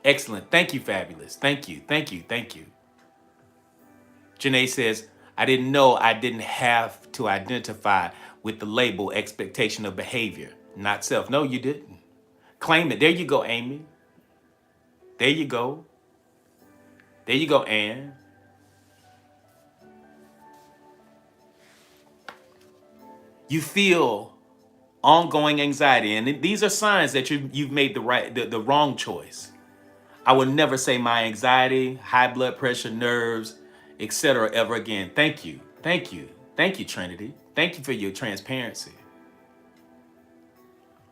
Excellent. Thank you, Fabulous. Thank you. Janae says, I didn't know I didn't have to identify with the label expectation of behavior, not self. No, you didn't. Claim it. There you go, Amy. There you go. Ann. You feel ongoing anxiety, and these are signs that you've made the wrong choice. I will never say my anxiety, high blood pressure, nerves, etc. ever again. Thank you, Trinity. Thank you for your transparency.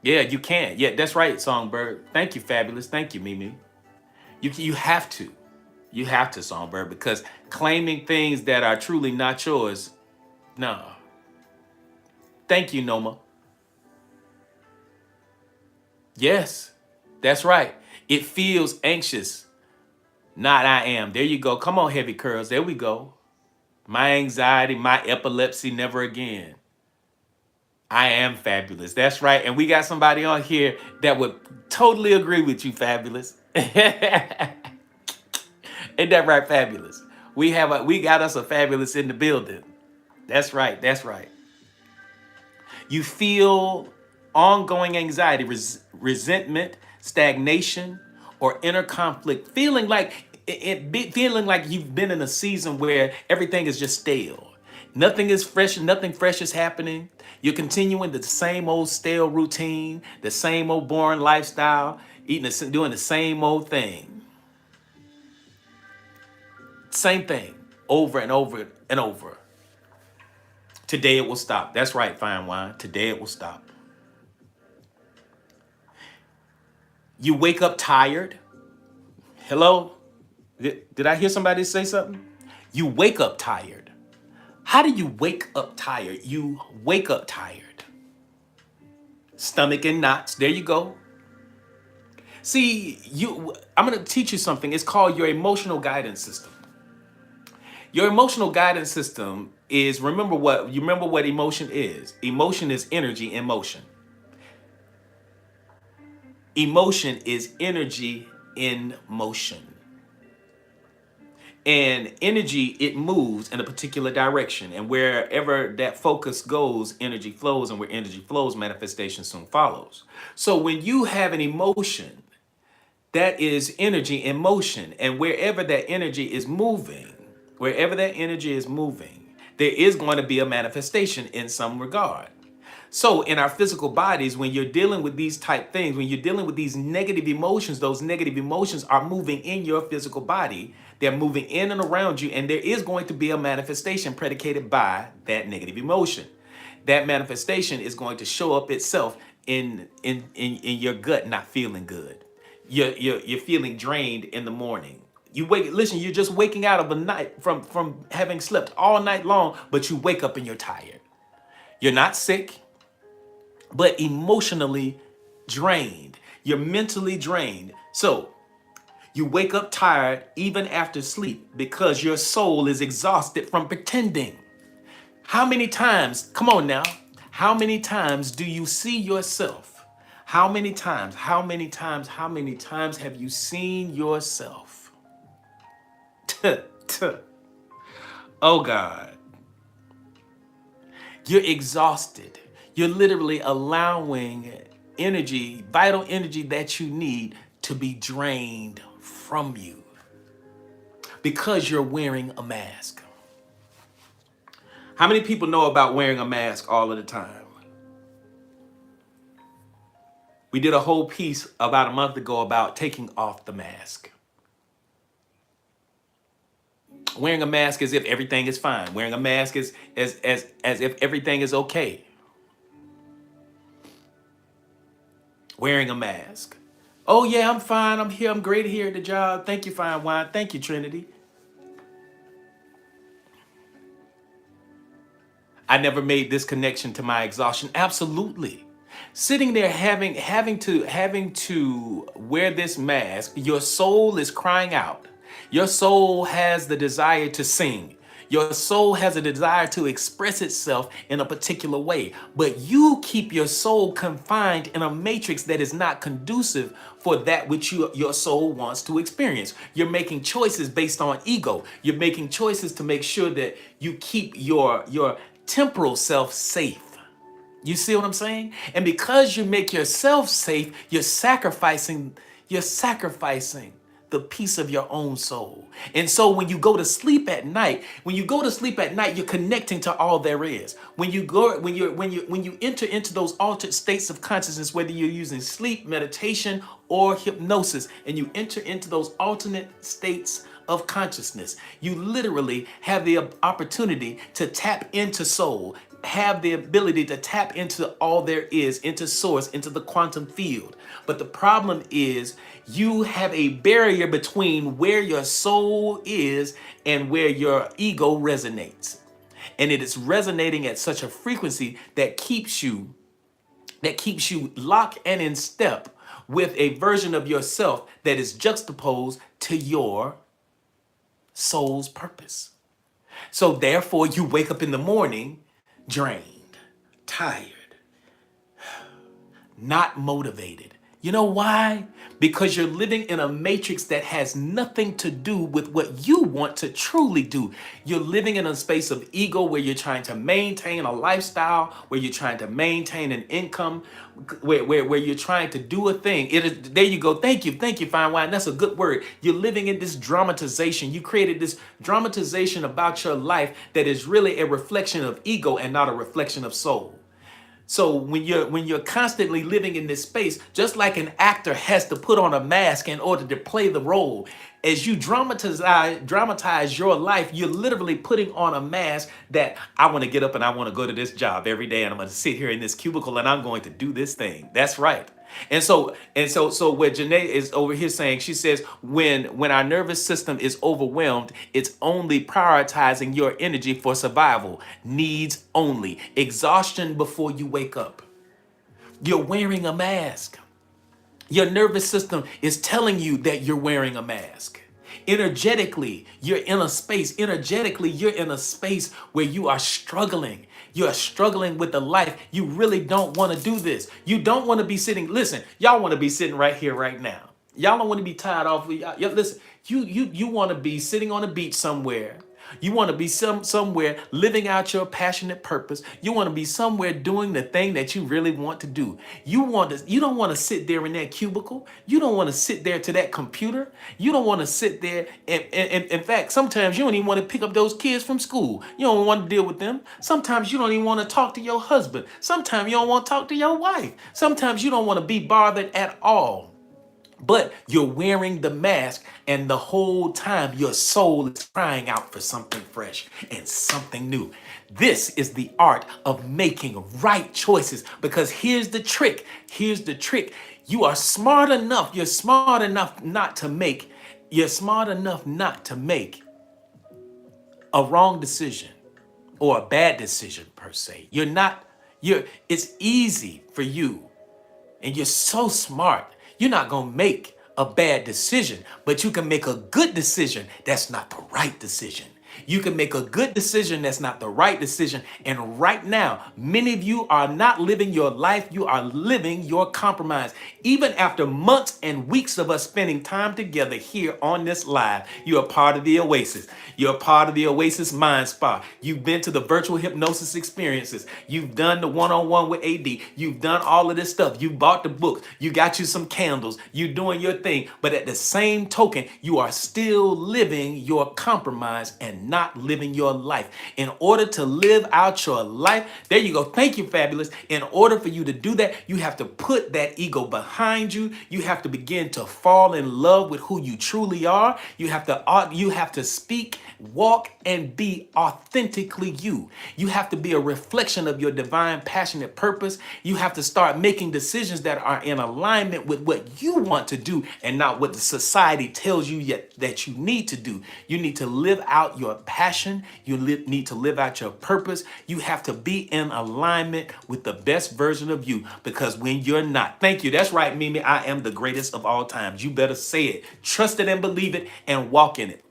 Yeah, you can. Yeah, that's right, Songbird. Thank you, Fabulous. Thank you, Mimi. You have to. You have to, Songbird, because claiming things that are truly not yours, no. Thank you, Noma. Yes, that's right. It feels anxious. Not I am. There you go. Come on, Heavy Curls. There we go. My anxiety, my epilepsy, never again. I am fabulous. That's right. And we got somebody on here that would totally agree with you, Fabulous. Ain't that right, Fabulous? We got us a Fabulous in the building. That's right. You feel ongoing anxiety, resentment, stagnation, or inner conflict, feeling like you've been in a season where everything is just stale. Nothing is fresh, nothing fresh is happening. You're continuing the same old stale routine, the same old boring lifestyle, doing the same old thing. Same thing over and over and over. Today it will stop. That's right, Fine Wine. Today it will stop. You wake up tired. Hello? Did I hear somebody say something? You wake up tired. How do you wake up tired? You wake up tired. Stomach in knots. There you go. See, I'm going to teach you something. It's called your emotional guidance system. Your emotional guidance system is, remember what emotion is. Emotion is energy in motion. Emotion is energy in motion. And energy, it moves in a particular direction. And wherever that focus goes, energy flows. And where energy flows, manifestation soon follows. So when you have an emotion, that is energy in motion. And wherever that energy is moving, there is going to be a manifestation in some regard. So in our physical bodies, when you're dealing with these type things, when you're dealing with these negative emotions, those negative emotions are moving in your physical body. They're moving in and around you, and there is going to be a manifestation predicated by that negative emotion. That manifestation is going to show up itself in your gut not feeling good. You're feeling drained in the morning. You wake, listen, you're just waking out of a night from having slept all night long, but you wake up and you're tired. You're not sick, but emotionally drained. You're mentally drained. So you wake up tired even after sleep because your soul is exhausted from pretending. How many times, come on now, how many times do you see yourself? How many times have you seen yourself? Oh God, you're exhausted. You're literally allowing energy, vital energy that you need to be drained from you because you're wearing a mask. How many people know about wearing a mask all of the time? We did a whole piece about a month ago about taking off the mask. Wearing a mask as if everything is fine. Wearing a mask as if everything is okay. Wearing a mask. Oh yeah, I'm fine. I'm here. I'm great here at the job. Thank you, fine wine. Thank you, Trinity. I never made this connection to my exhaustion. Absolutely. Sitting there having to wear this mask, your soul is crying out. Your soul has the desire to sing. Your soul has a desire to express itself in a particular way, but you keep your soul confined in a matrix that is not conducive for that which your soul wants to experience. You're making choices based on ego. You're making choices to make sure that you keep your temporal self safe. You see what I'm saying? And because you make yourself safe, you're sacrificing the peace of your own soul. And so when you go to sleep at night, you're connecting to all there is. When you enter into those altered states of consciousness, whether you're using sleep, meditation, or hypnosis, and you enter into those alternate states of consciousness, you literally have the opportunity to tap into soul, have the ability to tap into all there is, into source, into the quantum field. But the problem is you have a barrier between where your soul is and where your ego resonates. And it is resonating at such a frequency that keeps you locked and in step with a version of yourself that is juxtaposed to your soul's purpose. So therefore you wake up in the morning drained, tired, not motivated. You know why? Because you're living in a matrix that has nothing to do with what you want to truly do. You're living in a space of ego where you're trying to maintain a lifestyle, where you're trying to maintain an income, where you're trying to do a thing. There you go. Thank you, fine wine. That's a good word. You're living in this dramatization. You created this dramatization about your life that is really a reflection of ego and not a reflection of soul. So when you're constantly living in this space, just like an actor has to put on a mask in order to play the role, as you dramatize your life, you're literally putting on a mask that I want to get up and I want to go to this job every day and I'm going to sit here in this cubicle and I'm going to do this thing. That's right. And so what Janae is over here saying, she says, when our nervous system is overwhelmed, it's only prioritizing your energy for survival, needs only, exhaustion before you wake up. You're wearing a mask. Your nervous system is telling you that you're wearing a mask. Energetically, you're in a space where you are struggling. You're struggling with the life. You really don't want to do this. You don't want to be sitting. Listen, y'all want to be sitting right here, right now. Y'all don't want to be tied off. Listen, you want to be sitting on a beach somewhere. You want to be somewhere living out your passionate purpose. You want to be somewhere doing the thing that you really want to do. You don't want to sit there in that cubicle. You don't want to sit there to that computer. You don't want to sit there. And in fact, sometimes you don't even want to pick up those kids from school. You don't want to deal with them. Sometimes you don't even want to talk to your husband. Sometimes you don't want to talk to your wife. Sometimes you don't want to be bothered at all But you're wearing the mask, and the whole time your soul is crying out for something fresh and something new. This is the art of making right choices, because here's the trick. Here's the trick. You are smart enough. You're smart enough not to make a wrong decision or a bad decision per se. It's easy for you, and you're so smart. You're not going to make a bad decision, but you can make a good decision that's not the right decision. You can make a good decision that's not the right decision. And right now, many of you are not living your life. You are living your compromise. Even after months and weeks of us spending time together here on this live, you're a part of the Oasis. You're a part of the Oasis Mind Spa. You've been to the virtual hypnosis experiences. You've done the one-on-one with AD. You've done all of this stuff. You bought the books. You got you some candles. You're doing your thing. But at the same token, you are still living your compromise and not living your life. In order to live out your life, there you go. Thank you, Fabulous. In order for you to do that, you have to put that ego behind you. You have to begin to fall in love with who you truly are. You have to speak, walk, and be authentically you. You have to be a reflection of your divine, passionate purpose. You have to start making decisions that are in alignment with what you want to do and not what the society tells you yet that you need to do. You need to live out your passion. You need to live out your purpose. You have to be in alignment with the best version of you, because when you're not, thank you. That's right, Mimi. I am the greatest of all times. You better say it, trust it and believe it and walk in it.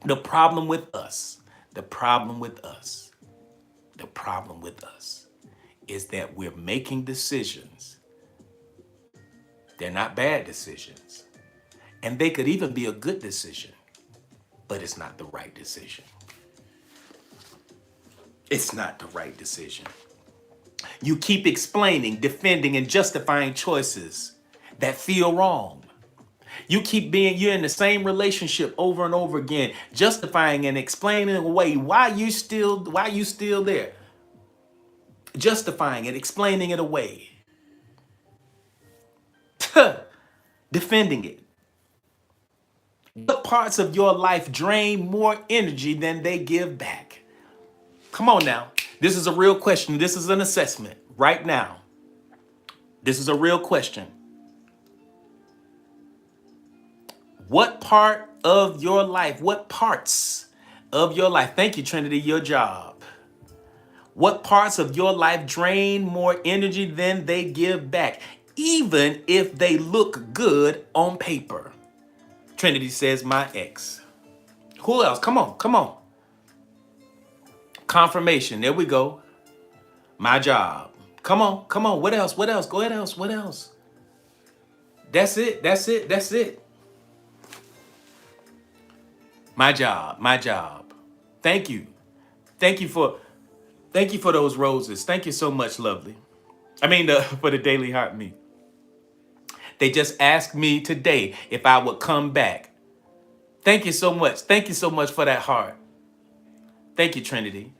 The problem with us is that we're making decisions. They're not bad decisions. And they could even be a good decision, but it's not the right decision. It's not the right decision. You keep explaining, defending, and justifying choices that feel wrong. You're in the same relationship over and over again, justifying and explaining away why you still there. Justifying it, explaining it away. Defending it. What parts of your life drain more energy than they give back? Come on now. This is a real question. This is an assessment right now. This is a real question. What parts of your life, thank you, Trinity, your job. What parts of your life drain more energy than they give back, even if they look good on paper? Trinity says, my ex. Who else? Come on. Confirmation. There we go. My job. Come on. What else? What else? That's it. My job. Thank you. Thank you for those roses. Thank you so much, lovely. For the Daily Heart Me. They just asked me today if I would come back. Thank you so much. Thank you so much for that heart. Thank you, Trinity.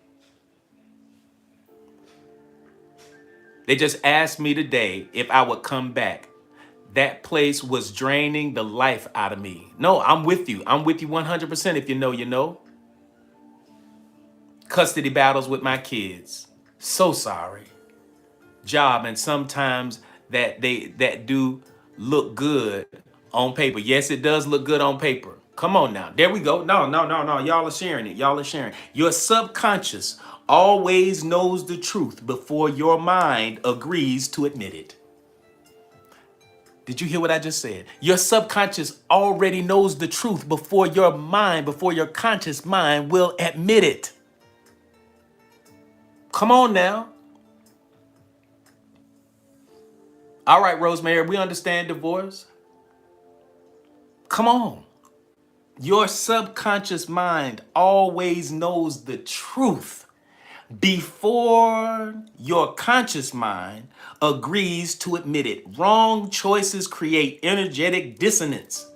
They just asked me today if I would come back. That place was draining the life out of me. No, I'm with you. I'm with you 100%. If you know, you know. Custody battles with my kids. So sorry. Job, and sometimes that do look good on paper. Yes, it does look good on paper. Come on now. There we go. No. Y'all are sharing it. Your subconscious always knows the truth before your mind agrees to admit it. Did you hear what I just said? Your subconscious already knows the truth before your conscious mind will admit it. Come on now. All right, Rosemary, we understand divorce. Come on. Your subconscious mind always knows the truth before your conscious mind agrees to admit it. Wrong choices create energetic dissonance.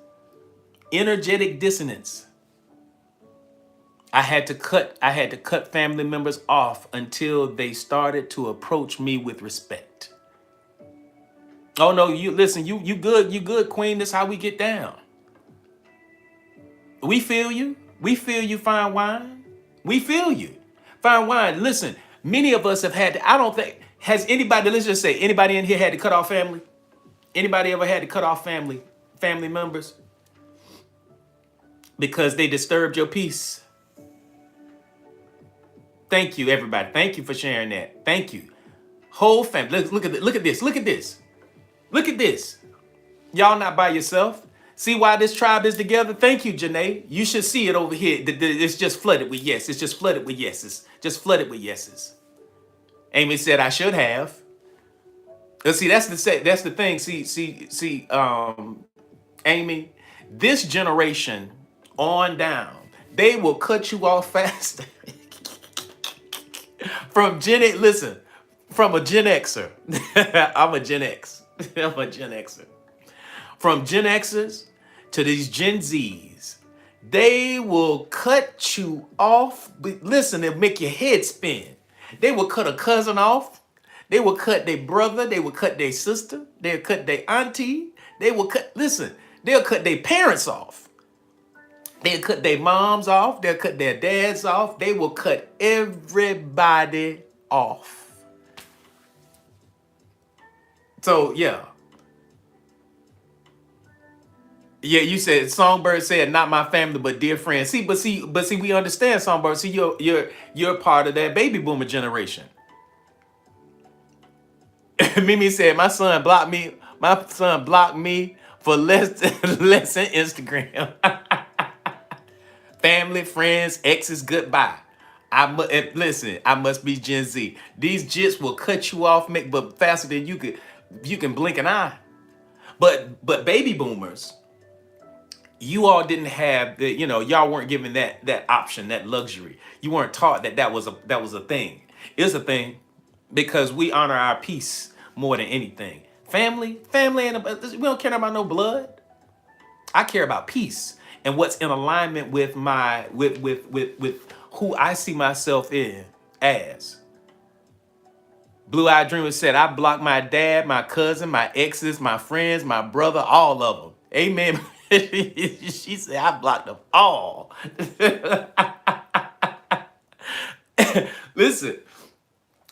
I had to cut family members off until they started to approach me with respect. Oh no, you listen, you good, Queen. This how we get down. We feel you. We feel you, fine wine. We feel you. Fine wine. Listen, many of us have had to, I don't think, has anybody, let's just say, anybody in here had to cut off family? Anybody ever had to cut off family members because they disturbed your peace? Thank you, everybody. Thank you for sharing that. Thank you. Whole family. Look at this. Look at this. Look at this. Look at this. Y'all not by yourself. See why this tribe is together? Thank you, Janae. You should see it over here. It's just flooded with yes. It's just flooded with yeses. Just flooded with yeses. Amy said I should have. See, that's the thing. Amy, this generation on down, they will cut you off faster. From listen, from a Gen Xer. I'm a Gen X. I'm a Gen Xer. From Gen Xers to these Gen Zs, they will cut you off. But listen, they'll make your head spin. They will cut a cousin off. They will cut their brother. They will cut their sister. They'll cut their auntie. They will cut, listen, they'll cut their parents off. They'll cut their moms off. They'll cut their dads off. They will cut everybody off. So, yeah. Yeah, you said Songbird said not my family but dear friends. See, we understand Songbird. See, you're part of that baby boomer generation. Mimi said my son blocked me. My son blocked me for less than Instagram. Family, friends, exes, goodbye. Listen. I must be Gen Z. These jits will cut you off, but faster than you can blink an eye. But baby boomers, you all didn't have the, y'all weren't given that option, that luxury. You weren't taught that was a thing. It's a thing because we honor our peace more than anything. Family, and we don't care about no blood. I care about peace and what's in alignment with my with who I see myself in as. Blue Eyed Dreamer said, I blocked my dad, my cousin, my exes, my friends, my brother, all of them. Amen. She said, I blocked them all. Listen.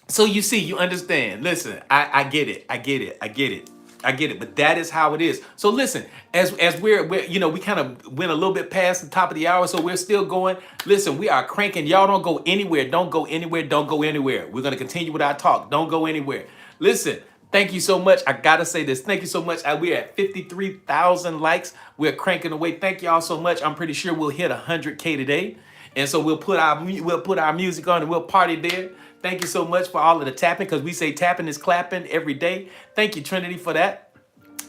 So you see, you understand. Listen, I get it. I get it. But that is how it is. So listen, as we're we kind of went a little bit past the top of the hour, so we're still going. Listen, we are cranking. Y'all don't go anywhere. Don't go anywhere. Don't go anywhere. We're going to continue with our talk. Don't go anywhere. Listen, thank you so much. I got to say this. Thank you so much. We're at 53,000 likes. We're cranking away. Thank y'all so much. I'm pretty sure we'll hit 100K today. And so we'll put our music on and we'll party there. Thank you so much for all of the tapping, because we say tapping is clapping every day. Thank you, Trinity, for that.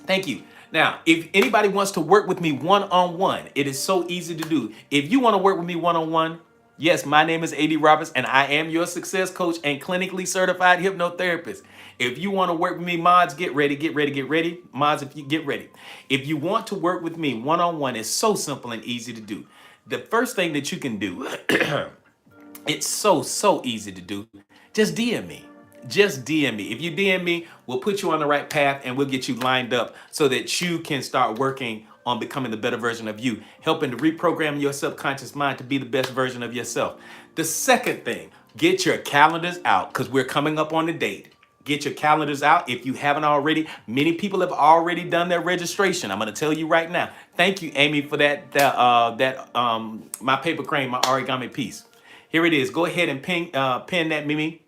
Thank you. Now, if anybody wants to work with me one-on-one, it is so easy to do. If you want to work with me one-on-one, yes, my name is A.D. Roberts, and I am your success coach and clinically certified hypnotherapist. If you want to work with me, mods, get ready. Mods, if you get ready. If you want to work with me one-on-one, it's so simple and easy to do. The first thing that you can do, it's so easy to do. Just DM me. Just DM me. If you DM me, we'll put you on the right path and we'll get you lined up so that you can start working on becoming the better version of you, helping to reprogram your subconscious mind to be the best version of yourself. The second thing, get your calendars out, because we're coming up on the date. Get your calendars out if you haven't already. Many people have already done their registration. I'm going to tell you right now. Thank you, Amy, for that my paper crane, my origami piece. Here it is. Go ahead and pin that, Mimi.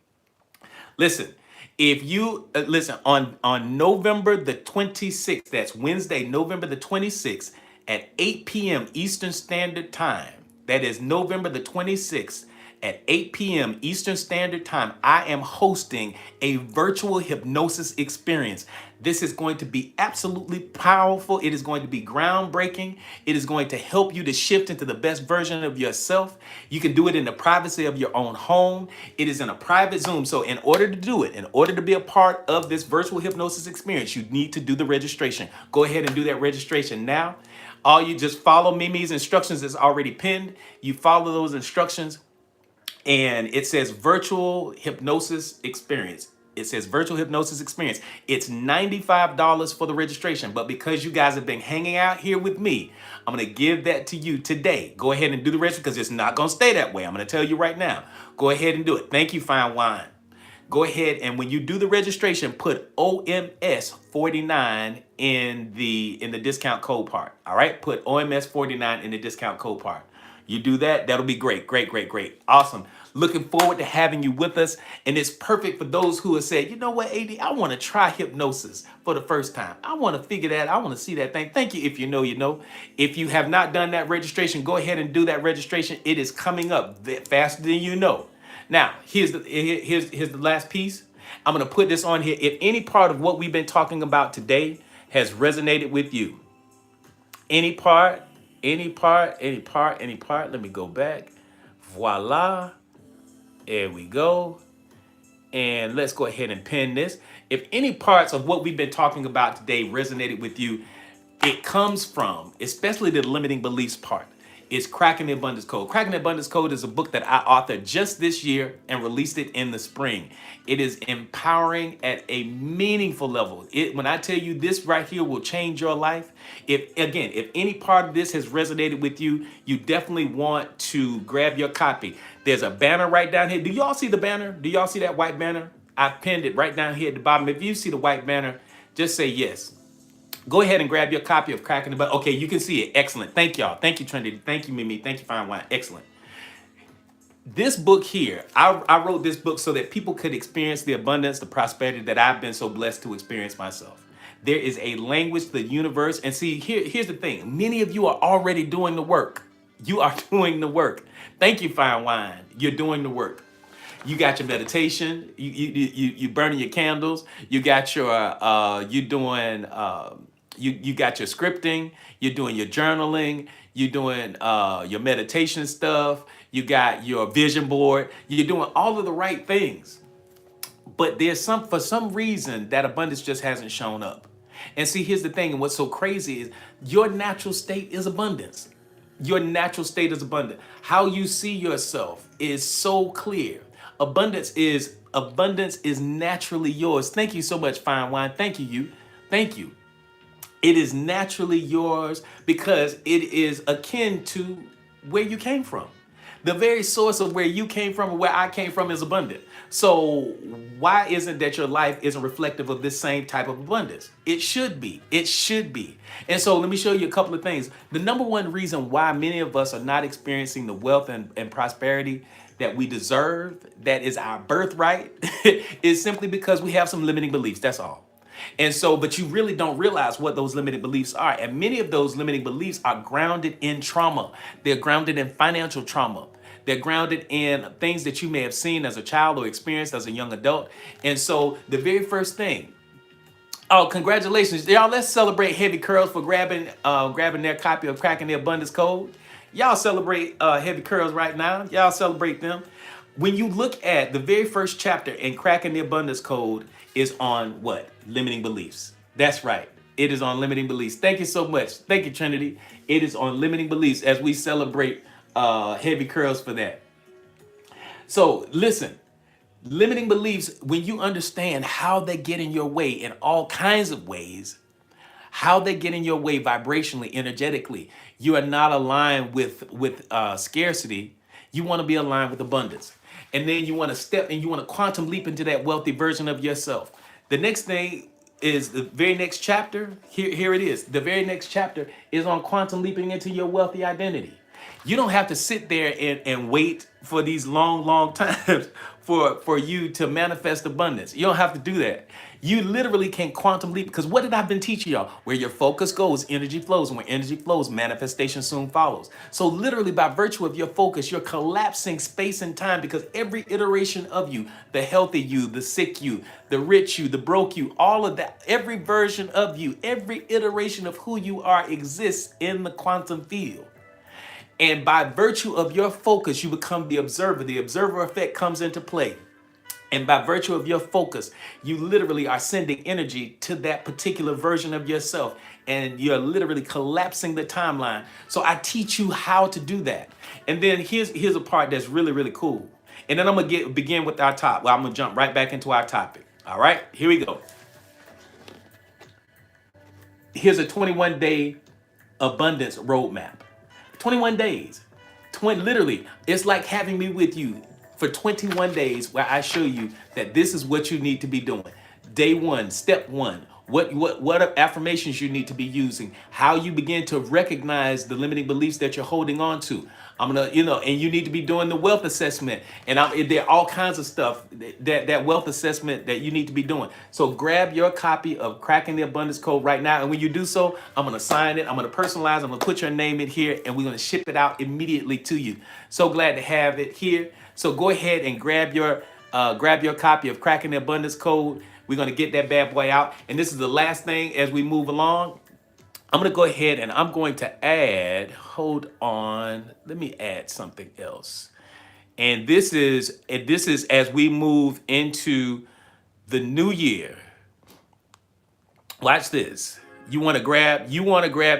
Listen, if you listen on November the 26th, that's Wednesday, November the 26th at 8 p.m. Eastern Standard Time. That is November the 26th at 8 p.m. Eastern Standard Time. I am hosting a virtual hypnosis experience. This is going to be absolutely powerful. It is going to be groundbreaking. It is going to help you to shift into the best version of yourself. You can do it in the privacy of your own home. It is in a private Zoom. So in order to do it, in order to be a part of this virtual hypnosis experience, you need to do the registration. Go ahead and do that registration now. All you just follow Mimi's instructions that's already pinned. You follow those instructions and it says virtual hypnosis experience. It says virtual hypnosis experience. It's $95 for the registration. But because you guys have been hanging out here with me, I'm going to give that to you today. Go ahead and do the registration because it's not going to stay that way. I'm going to tell you right now. Go ahead and do it. Thank you, Fine Wine. Go ahead and when you do the registration, put OMS 49 in the discount code part. All right, put OMS 49 in the discount code part. You do that, that'll be great, great, great, great, awesome. Looking forward to having you with us, and it's perfect for those who have said, you know what, AD, I want to try hypnosis for the first time. I want to figure that. I want to see that thing. Thank you. If you know, you know. If you have not done that registration, go ahead and do that registration. It is coming up faster than you know. Now, here's the last piece. I'm going to put this on here. If any part of what we've been talking about today has resonated with you, any part, let me go back. Voila. There we go. And let's go ahead and pin this. If any parts of what we've been talking about today resonated with you, it comes from, especially the limiting beliefs part, is Cracking the Abundance Code. Cracking the Abundance Code is a book that I authored just this year and released it in the spring. It is empowering at a meaningful level. When I tell you this right here will change your life, if any part of this has resonated with you, you definitely want to grab your copy. There's a banner right down here. Do y'all see the banner? Do y'all see that white banner? I pinned it right down here at the bottom. If you see the white banner, just say yes. Go ahead and grab your copy of Cracking the Abundance. Okay, you can see it. Excellent. Thank y'all. Thank you, Trinity. Thank you, Mimi. Thank you, Fine Wine. Excellent. This book here, I wrote this book so that people could experience the abundance, the prosperity that I've been so blessed to experience myself. There is a language to the universe. And see, here's the thing. Many of you are already doing the work. You are doing the work. Thank you, Fine Wine. You're doing the work. You got your meditation. You burning your candles. You got your you got your scripting. You're doing your journaling. You're doing your meditation stuff. You got your vision board. You're doing all of the right things. But for some reason that abundance just hasn't shown up. And see, here's the thing. And what's so crazy is your natural state is abundance. Your natural state is abundant. How you see yourself is so clear. Abundance is naturally yours. Thank you so much, Fine Wine. Thank you. Thank you. It is naturally yours because it is akin to where you came from. The very source of where you came from and where I came from is abundant. So why isn't that your life isn't reflective of this same type of abundance? It should be. It should be. And so let me show you a couple of things. The number one reason why many of us are not experiencing the wealth and prosperity that we deserve, that is our birthright, is simply because we have some limiting beliefs. That's all. And so, but you really don't realize what those limiting beliefs are. And many of those limiting beliefs are grounded in trauma. They're grounded in financial trauma. They're grounded in things that you may have seen as a child or experienced as a young adult. And so the very first thing, oh, congratulations. Y'all, let's celebrate Heavy Curls for grabbing their copy of Cracking the Abundance Code. Y'all celebrate Heavy Curls right now. Y'all celebrate them. When you look at the very first chapter in Cracking the Abundance Code is on what? Limiting beliefs. That's right. It is on limiting beliefs. Thank you so much. Thank you, Trinity. It is on limiting beliefs as we celebrate Heavy Curls for that. So listen, limiting beliefs, when you understand how they get in your way in all kinds of ways, how they get in your way vibrationally, energetically, you are not aligned with scarcity. You want to be aligned with abundance. And then you want to step and you want to quantum leap into that wealthy version of yourself. The next thing is the very next chapter. Here it is. The very next chapter is on quantum leaping into your wealthy identity. You don't have to sit there and wait for these long times for you to manifest abundance. You don't have to do that. You literally can quantum leap, because what did I been teaching y'all? Where your focus goes, energy flows. And where energy flows, manifestation soon follows. So literally by virtue of your focus, you're collapsing space and time, because every iteration of you, the healthy you, the sick you, the rich you, the broke you, all of that, every version of you, every iteration of who you are exists in the quantum field. And by virtue of your focus, you become the observer. The observer effect comes into play. And by virtue of your focus, you literally are sending energy to that particular version of yourself. And you're literally collapsing the timeline. So I teach you how to do that. And then here's a part that's really, really cool. And then I'm going to begin with our top. Well, I'm going to jump right back into our topic. All right, here we go. Here's a 21-day abundance roadmap. 21 days. 20, literally, it's like having me with you for 21 days where I show you that this is what you need to be doing. Day one, step one. What affirmations you need to be using, how you begin to recognize the limiting beliefs that you're holding on to. I'm gonna, and you need to be doing the wealth assessment. And there are all kinds of stuff that wealth assessment that you need to be doing. So grab your copy of Cracking the Abundance Code right now. And when you do so, I'm gonna sign it, I'm gonna personalize, I'm gonna put your name in here, and we're gonna ship it out immediately to you. So glad to have it here. So go ahead and grab your copy of Cracking the Abundance Code. We're gonna get that bad boy out. And this is the last thing as we move along. I'm gonna go ahead and I'm going to add, hold on, let me add something else. And this is as we move into the new year. Watch this. You want to grab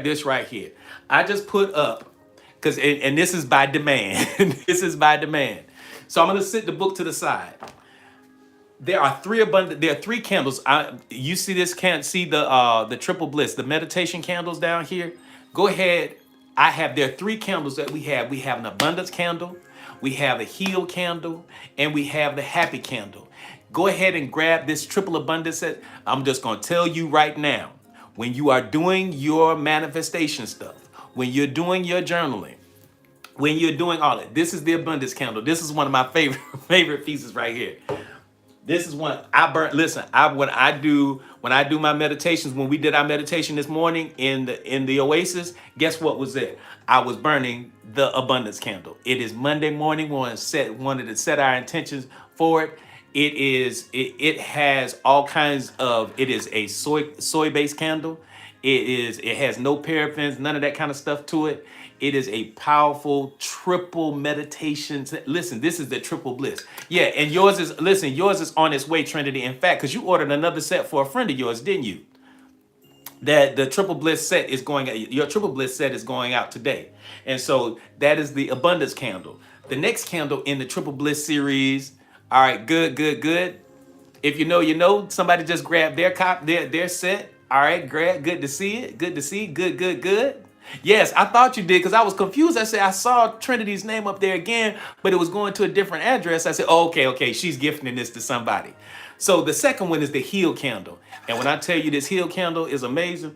this right here. I just put up because and this is by demand. This is by demand. So I'm gonna sit the book to the side. There are three candles. You see this, can't see the triple bliss, the meditation candles down here. Go ahead. There are three candles that we have. We have an abundance candle, we have a heal candle, and we have the happy candle. Go ahead and grab this triple abundance set. I'm just gonna tell you right now, when you are doing your manifestation stuff, when you're doing your journaling, when you're doing all that, this is the abundance candle. This is one of my favorite favorite pieces right here. This is one I burn. Listen, when I do my meditations, when we did our meditation this morning in the Oasis, guess what was it? I was burning the abundance candle. It is Monday morning. We wanted to set our intentions for it. It has all kinds of. It is a soy based candle. It has no paraffins, none of that kind of stuff to it. It is a powerful triple meditation. Listen, this is the triple bliss. Yeah, and yours is on its way, Trinity. In fact, because you ordered another set for a friend of yours, didn't you? That the triple bliss set is going, your triple bliss set is going out today. And so that is the abundance candle. The next candle in the triple bliss series. All right, good, good, good. If you know, you know. Somebody just grabbed their set. All right, grab. Good to see it. Good to see. Good, good, good. Yes, I thought you did because I was confused. I said I saw Trinity's name up there again, but it was going to a different address. I said, oh, okay, she's gifting this to somebody. So the second one is the heal candle. And when I tell you this heal candle is amazing,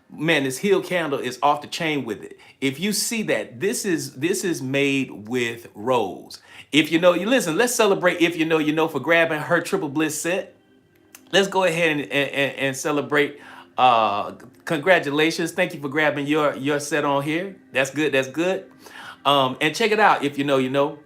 man, this heal candle is off the chain with it. If you see that, this is made with rose. If you know, you listen, let's celebrate if you know, you know, for grabbing her triple bliss set. Let's go ahead and celebrate. Congratulations. Thank you for grabbing your set on here. That's good. That's good. And check it out. If you know, you know.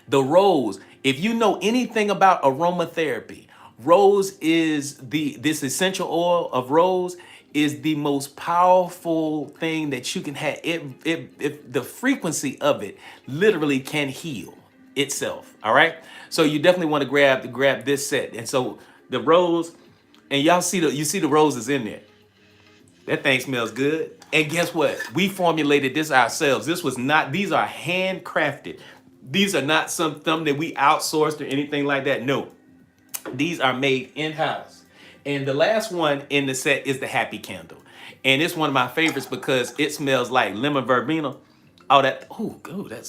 The rose. If you know anything about aromatherapy, rose is this essential oil of rose is the most powerful thing that you can have. It the frequency of it literally can heal itself. All right. So you definitely want to grab this set. And so the rose, and y'all see you see the roses in there. That thing smells good. And guess what? We formulated this ourselves. These are handcrafted. These are not something that we outsourced or anything like that. No, these are made in-house. And the last one in the set is the happy candle. And it's one of my favorites because it smells like lemon verbena. That's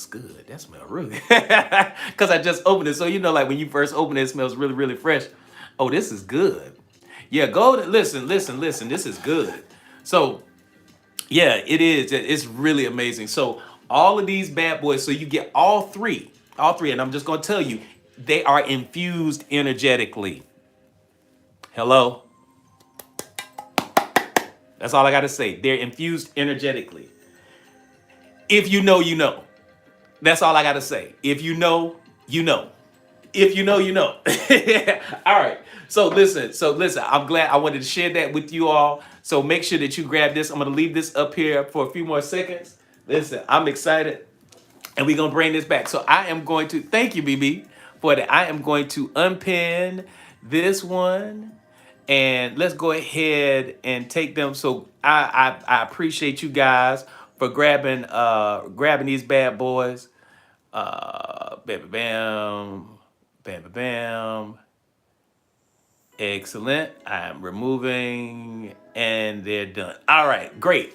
good. That smells really because I just opened it. So you know, like when you first open it, it smells really, really fresh. Oh, this is good. Yeah, listen. This is good. So yeah, it is. It's really amazing. So all of these bad boys, so you get all three, and I'm just gonna tell you, they are infused energetically. Hello? That's all I gotta say. They're infused energetically. If you know, you know. That's all I gotta say. If you know, you know. If you know, you know. All right. So listen, I'm glad I wanted to share that with you all. So make sure that you grab this. I'm going to leave this up here for a few more seconds. Listen, I'm excited and we're going to bring this back. So I am going to thank you, BB, for that. I am going to unpin this one and let's go ahead and take them. So I appreciate you guys for grabbing these bad boys. Bam, bam, bam, bam, bam. Excellent. I'm removing and they're done. All right, great.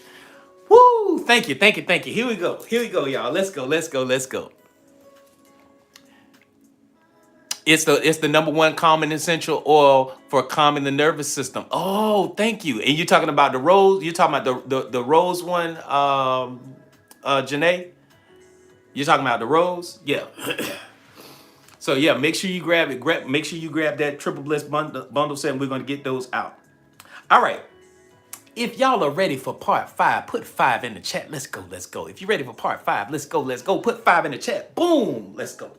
Woo! Thank you, thank you, thank you. Here we go. Here we go, y'all. Let's go, let's go, let's go. It's the number one calming essential oil for calming the nervous system. Oh, thank you. And you're talking about the rose. You're talking about the rose one, Janae. You're talking about the rose. Yeah. So yeah, make sure you grab it. Make sure you grab that triple bliss bundle set. And we're going to get those out. All right. If y'all are ready for part 5, put 5 in the chat. Let's go. Let's go. If you're ready for part 5, let's go. Let's go. Put 5 in the chat. Boom. Let's go.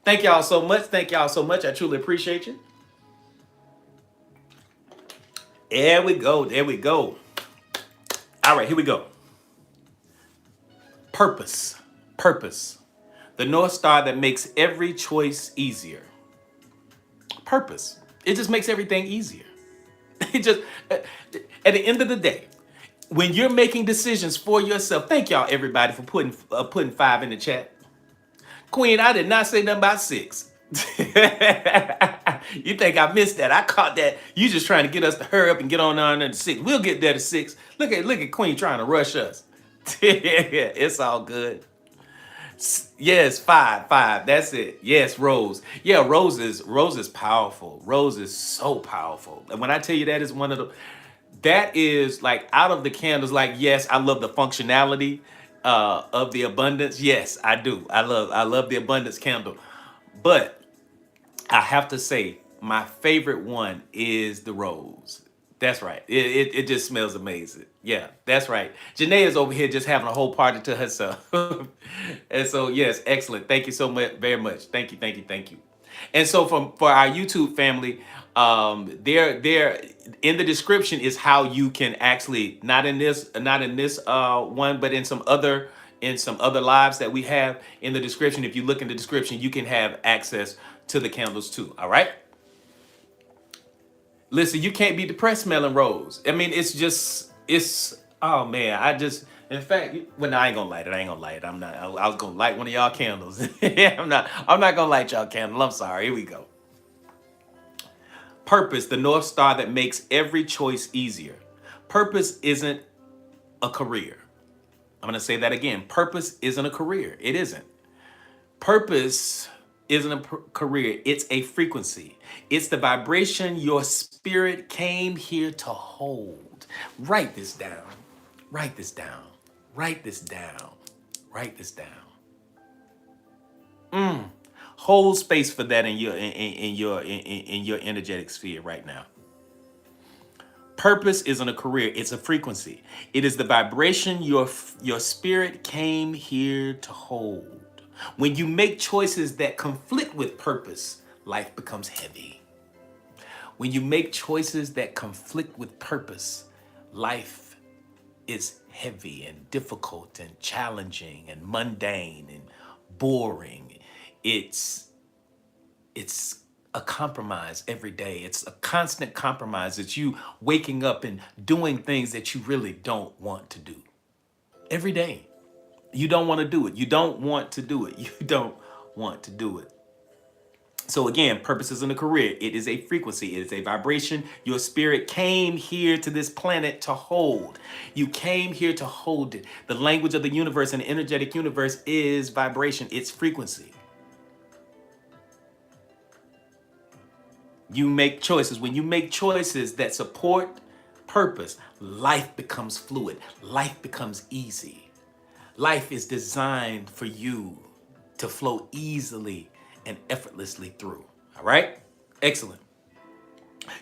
Thank y'all so much. Thank y'all so much. I truly appreciate you. There we go. There we go. All right, here we go. Purpose. Purpose. The North Star that makes every choice easier. Purpose. It just makes everything easier. It just, at the end of the day, when you're making decisions for yourself, thank y'all everybody for putting 5 in the chat. Queen, I did not say nothing about 6. You think I missed that? I caught that. You just trying to get us to hurry up and get on to 6. We'll get there to 6. Look at Queen trying to rush us. It's all good. Yes, 5. That's it. Yes, Rose. Yeah, Rose is powerful. Rose is so powerful. And when I tell you that is one of the, that is like out of the candles. Like, yes, I love the functionality of the abundance. Yes, I do. I love the abundance candle. But I have to say, my favorite one is the rose. That's right. It just smells amazing. Yeah, that's right. Janae is over here just having a whole party to herself. And so, yes, excellent. Thank you so much, very much. Thank you, thank you, thank you. And so for our YouTube family, there in the description is how you can actually, not in this one, but in some other lives that we have in the description. If you look in the description, you can have access to the candles too. All right. Listen, you can't be depressed smelling rose. I mean, oh man, in fact, well, no, I ain't gonna light it. I'm not, I was gonna light one of y'all candles. I'm not gonna light y'all candle. I'm sorry. Here we go. Purpose, the North Star that makes every choice easier. Purpose isn't a career. I'm gonna say that again. Purpose isn't a career. It isn't. Purpose isn't a career. It's a frequency. It's the vibration your spirit came here to hold. Write this down. Write this down. Write this down. Write this down. Hold space for that in your energetic sphere right now. Purpose isn't a career. It's a frequency. It is the vibration your spirit came here to hold. When you make choices that conflict with purpose, life becomes heavy. When you make choices that conflict with purpose, life is heavy and difficult and challenging and mundane and boring. It's a compromise every day. It's a constant compromise. It's you waking up and doing things that you really don't want to do every day. You don't want to do it. You don't want to do it. You don't want to do it. So again, purpose isn't a career. It is a frequency. It is a vibration. Your spirit came here to this planet to hold. You came here to hold it. The language of the universe and the energetic universe is vibration. It's frequency. You make choices. When you make choices that support purpose, life becomes fluid. Life becomes easy. Life is designed for you to flow easily and effortlessly through. All right? Excellent.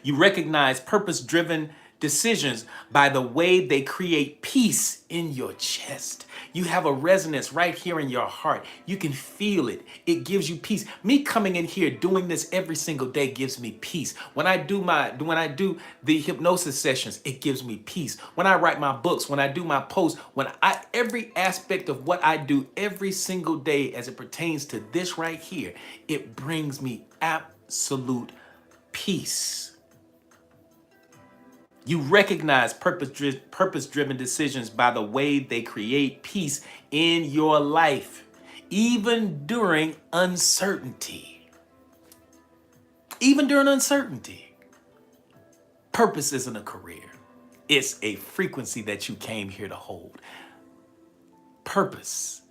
You recognize purpose-driven decisions by the way they create peace in your chest. You have a resonance right here in your heart. You can feel it. It gives you peace. Me coming in here doing this every single day gives me peace. When I do the hypnosis sessions, it gives me peace. When I write my books, when I do my posts, every aspect of what I do every single day as it pertains to this right here, it brings me absolute peace. You recognize purpose-driven decisions by the way they create peace in your life, even during uncertainty. Even during uncertainty. Purpose isn't a career. It's a frequency that you came here to hold. Purpose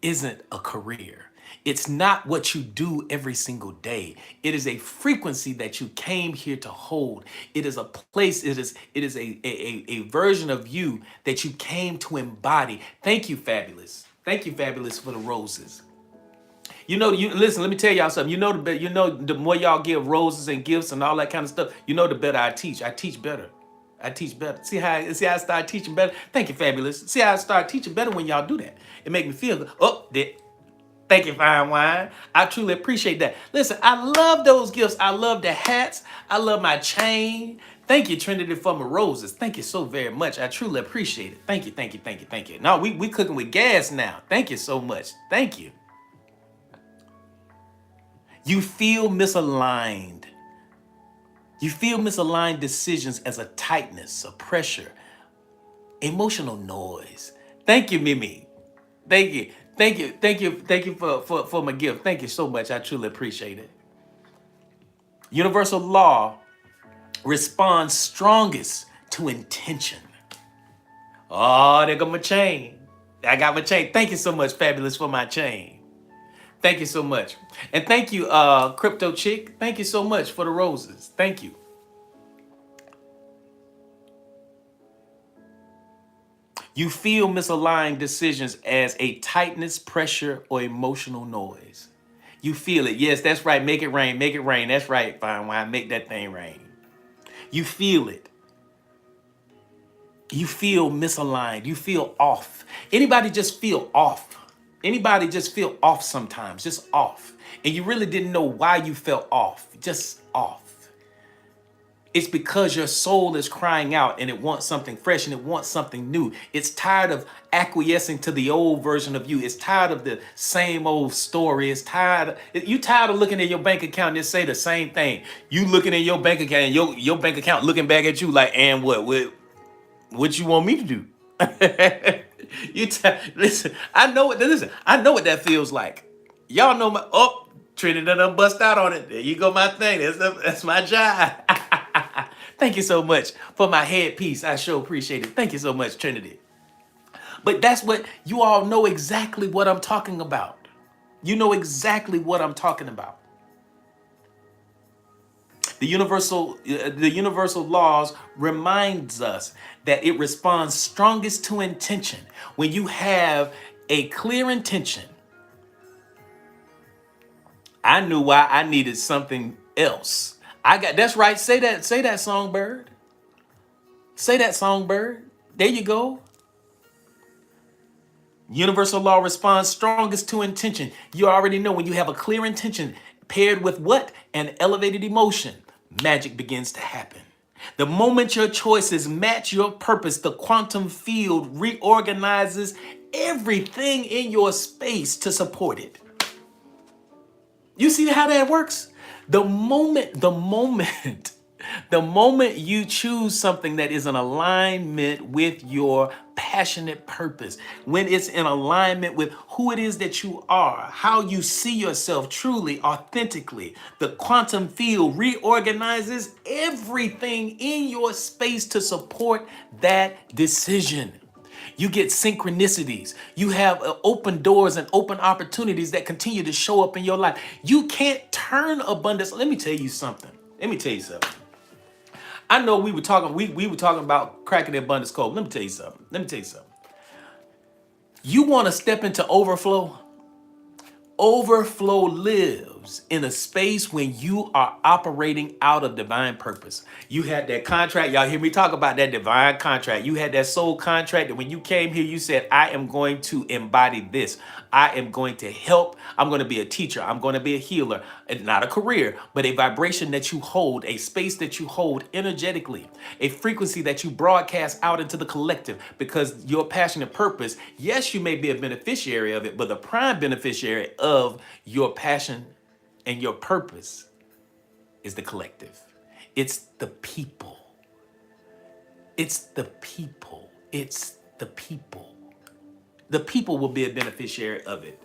isn't a career. It's not what you do every single day. It is a frequency that you came here to hold. It is a place, it is a version of you that you came to embody. Thank you, Fabulous. Thank you, Fabulous, for the roses. You listen, let me tell y'all something. The more y'all give roses and gifts and all that kind of stuff, the better I teach. I teach better. I teach better. See how I start teaching better? Thank you, Fabulous. See how I start teaching better when y'all do that. It make me feel good. Thank you, Fine Wine. I truly appreciate that. Listen, I love those gifts. I love the hats. I love my chain. Thank you, Trinity, for my roses. Thank you so very much. I truly appreciate it. Thank you, thank you, thank you, thank you. No, we cooking with gas now. Thank you so much. Thank you. You feel misaligned. You feel misaligned decisions as a tightness, a pressure, emotional noise. Thank you, Mimi. Thank you. Thank you. Thank you. Thank you for my gift. Thank you so much. I truly appreciate it. Universal law responds strongest to intention. Oh, there go my chain. I got my chain. Thank you so much, Fabulous, for my chain. Thank you so much. And thank you, Crypto Chick. Thank you so much for the roses. Thank you. You feel misaligned decisions as a tightness, pressure, or emotional noise. You feel it. Yes, that's right. Make it rain. Make it rain. That's right. Fine Wine. Make that thing rain. You feel it. You feel misaligned. You feel off. Anybody just feel off? Anybody just feel off sometimes? Just off. And you really didn't know why you felt off. Just off. It's because your soul is crying out and it wants something fresh and it wants something new. It's tired of acquiescing to the old version of you. It's tired of the same old story. You tired of looking at your bank account and it say the same thing. You looking at your bank account and your bank account looking back at you like, and what you want me to do? Listen, I know what that feels like. Y'all know Trinity done bust out on it. There you go, my thing. That's my job. Thank you so much for my headpiece. I sure appreciate it. Thank you so much, Trinity. But that's what you all know exactly what I'm talking about. You know exactly what I'm talking about. The universal laws reminds us that it responds strongest to intention. When you have a clear intention, I knew why I needed something else. That's right. Say that, Songbird. Say that, Songbird. There you go. Universal law responds strongest to intention. You already know when you have a clear intention paired with what? An elevated emotion, magic begins to happen. The moment your choices match your purpose, the quantum field reorganizes everything in your space to support it. You see how that works? The moment you choose something that is in alignment with your passionate purpose, when it's in alignment with who it is that you are, how you see yourself truly, authentically, the quantum field reorganizes everything in your space to support that decision. You get synchronicities. You have open doors and open opportunities that continue to show up in your life. You can't turn abundance. Let me tell you something. I know we were talking about cracking the abundance code. Let me tell you something. You want to step into overflow? Overflow lives in a space when you are operating out of divine purpose. You had that contract. Y'all hear me talk about that divine contract. You had that soul contract that when you came here, you said, I am going to embody this. I am going to help. I'm going to be a teacher. I'm going to be a healer. It's not a career, but a vibration that you hold, a space that you hold energetically, a frequency that you broadcast out into the collective because your passionate purpose, yes, you may be a beneficiary of it, but the prime beneficiary of your passion and your purpose is the collective. It's the people. It's the people. It's the people. The people will be a beneficiary of it.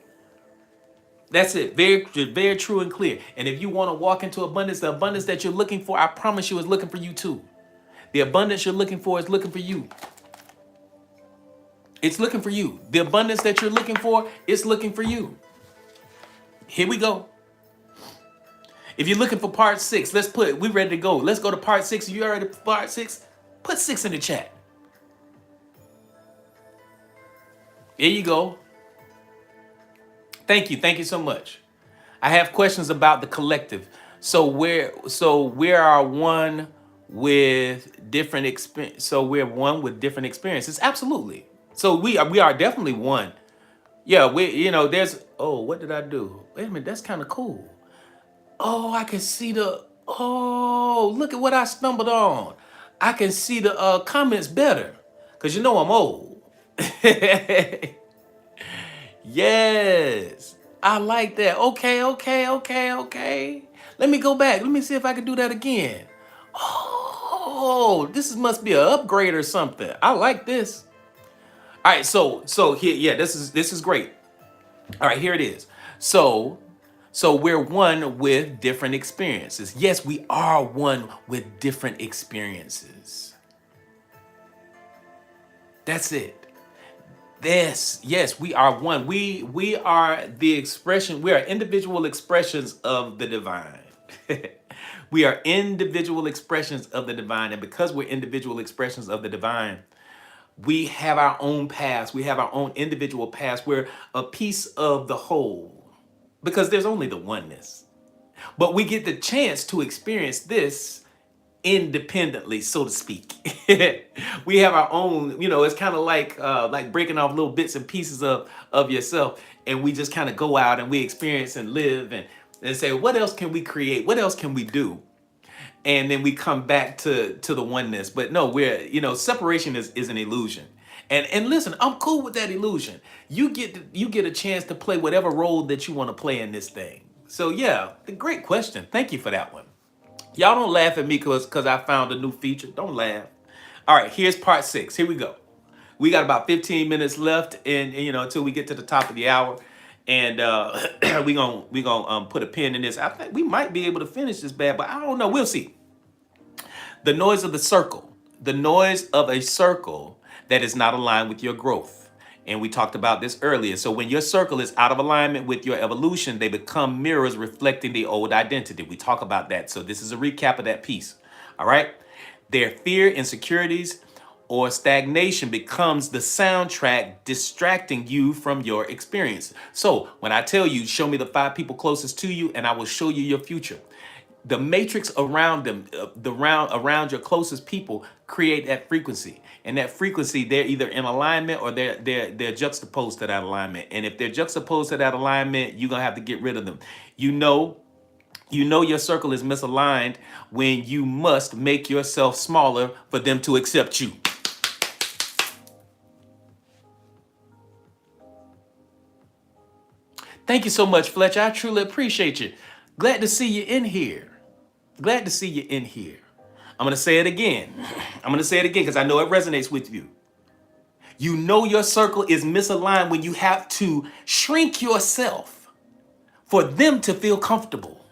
That's it. Very, very true and clear. And if you want to walk into abundance, the abundance that you're looking for, I promise you is looking for you too. The abundance you're looking for is looking for you. It's looking for you. The abundance that you're looking for is looking for you. Here we go. If you're looking for part 6, we ready to go. Let's go to part 6. If you already part 6, put 6 in the chat. There you go. Thank you. Thank you so much. I have questions about the collective. So we are one with different experience. So we're one with different experiences. Absolutely. So we are definitely one. Yeah, there's, oh, what did I do? Wait a minute, that's kind of cool. Oh, I can see look at what I stumbled on. I can see the comments better because I'm old. Yes, I like that. Okay. Let me go back. Let me see if I can do that again. Oh, must be an upgrade or something. I like this. All right, so here, yeah, this is great. All right, here it is. So we're one with different experiences. Yes, we are one with different experiences. That's it. Yes, we are one. We are the expression. We are individual expressions of the divine. We are individual expressions of the divine, and because we're individual expressions of the divine, we have our own paths. We have our own individual paths. We're a piece of the whole because there's only the oneness. But we get the chance to experience this independently, so to speak. We have our own, it's kind of like breaking off little bits and pieces of yourself. And we just kind of go out and we experience and live and say, what else can we create? What else can we do? And then we come back to the oneness. But no, separation is an illusion. And listen, I'm cool with that illusion. You get a chance to play whatever role that you want to play in this thing. So yeah, great question. Thank you for that one. Y'all don't laugh at me because I found a new feature. Don't laugh. All right, here's part 6. Here we go. We got about 15 minutes left, and until we get to the top of the hour, and we gonna put a pin in this. I think we might be able to finish this bad, but I don't know. We'll see. The noise of the circle. The noise of a circle that is not aligned with your growth. And we talked about this earlier. So when your circle is out of alignment with your evolution, they become mirrors reflecting the old identity. We talk about that. So this is a recap of that piece. All right. Their fear, insecurities, or stagnation becomes the soundtrack distracting you from your experience. So when I tell you, show me the 5 people closest to you and I will show you your future. The matrix around them, around your closest people, create that frequency. And that frequency, they're either in alignment or they're juxtaposed to that alignment. And if they're juxtaposed to that alignment, you're gonna have to get rid of them. You know your circle is misaligned when you must make yourself smaller for them to accept you. Thank you so much, Fletcher. I truly appreciate you. Glad to see you in here. Glad to see you in here. I'm going to say it again. Because I know it resonates with you. You know your circle is misaligned when you have to shrink yourself for them to feel comfortable.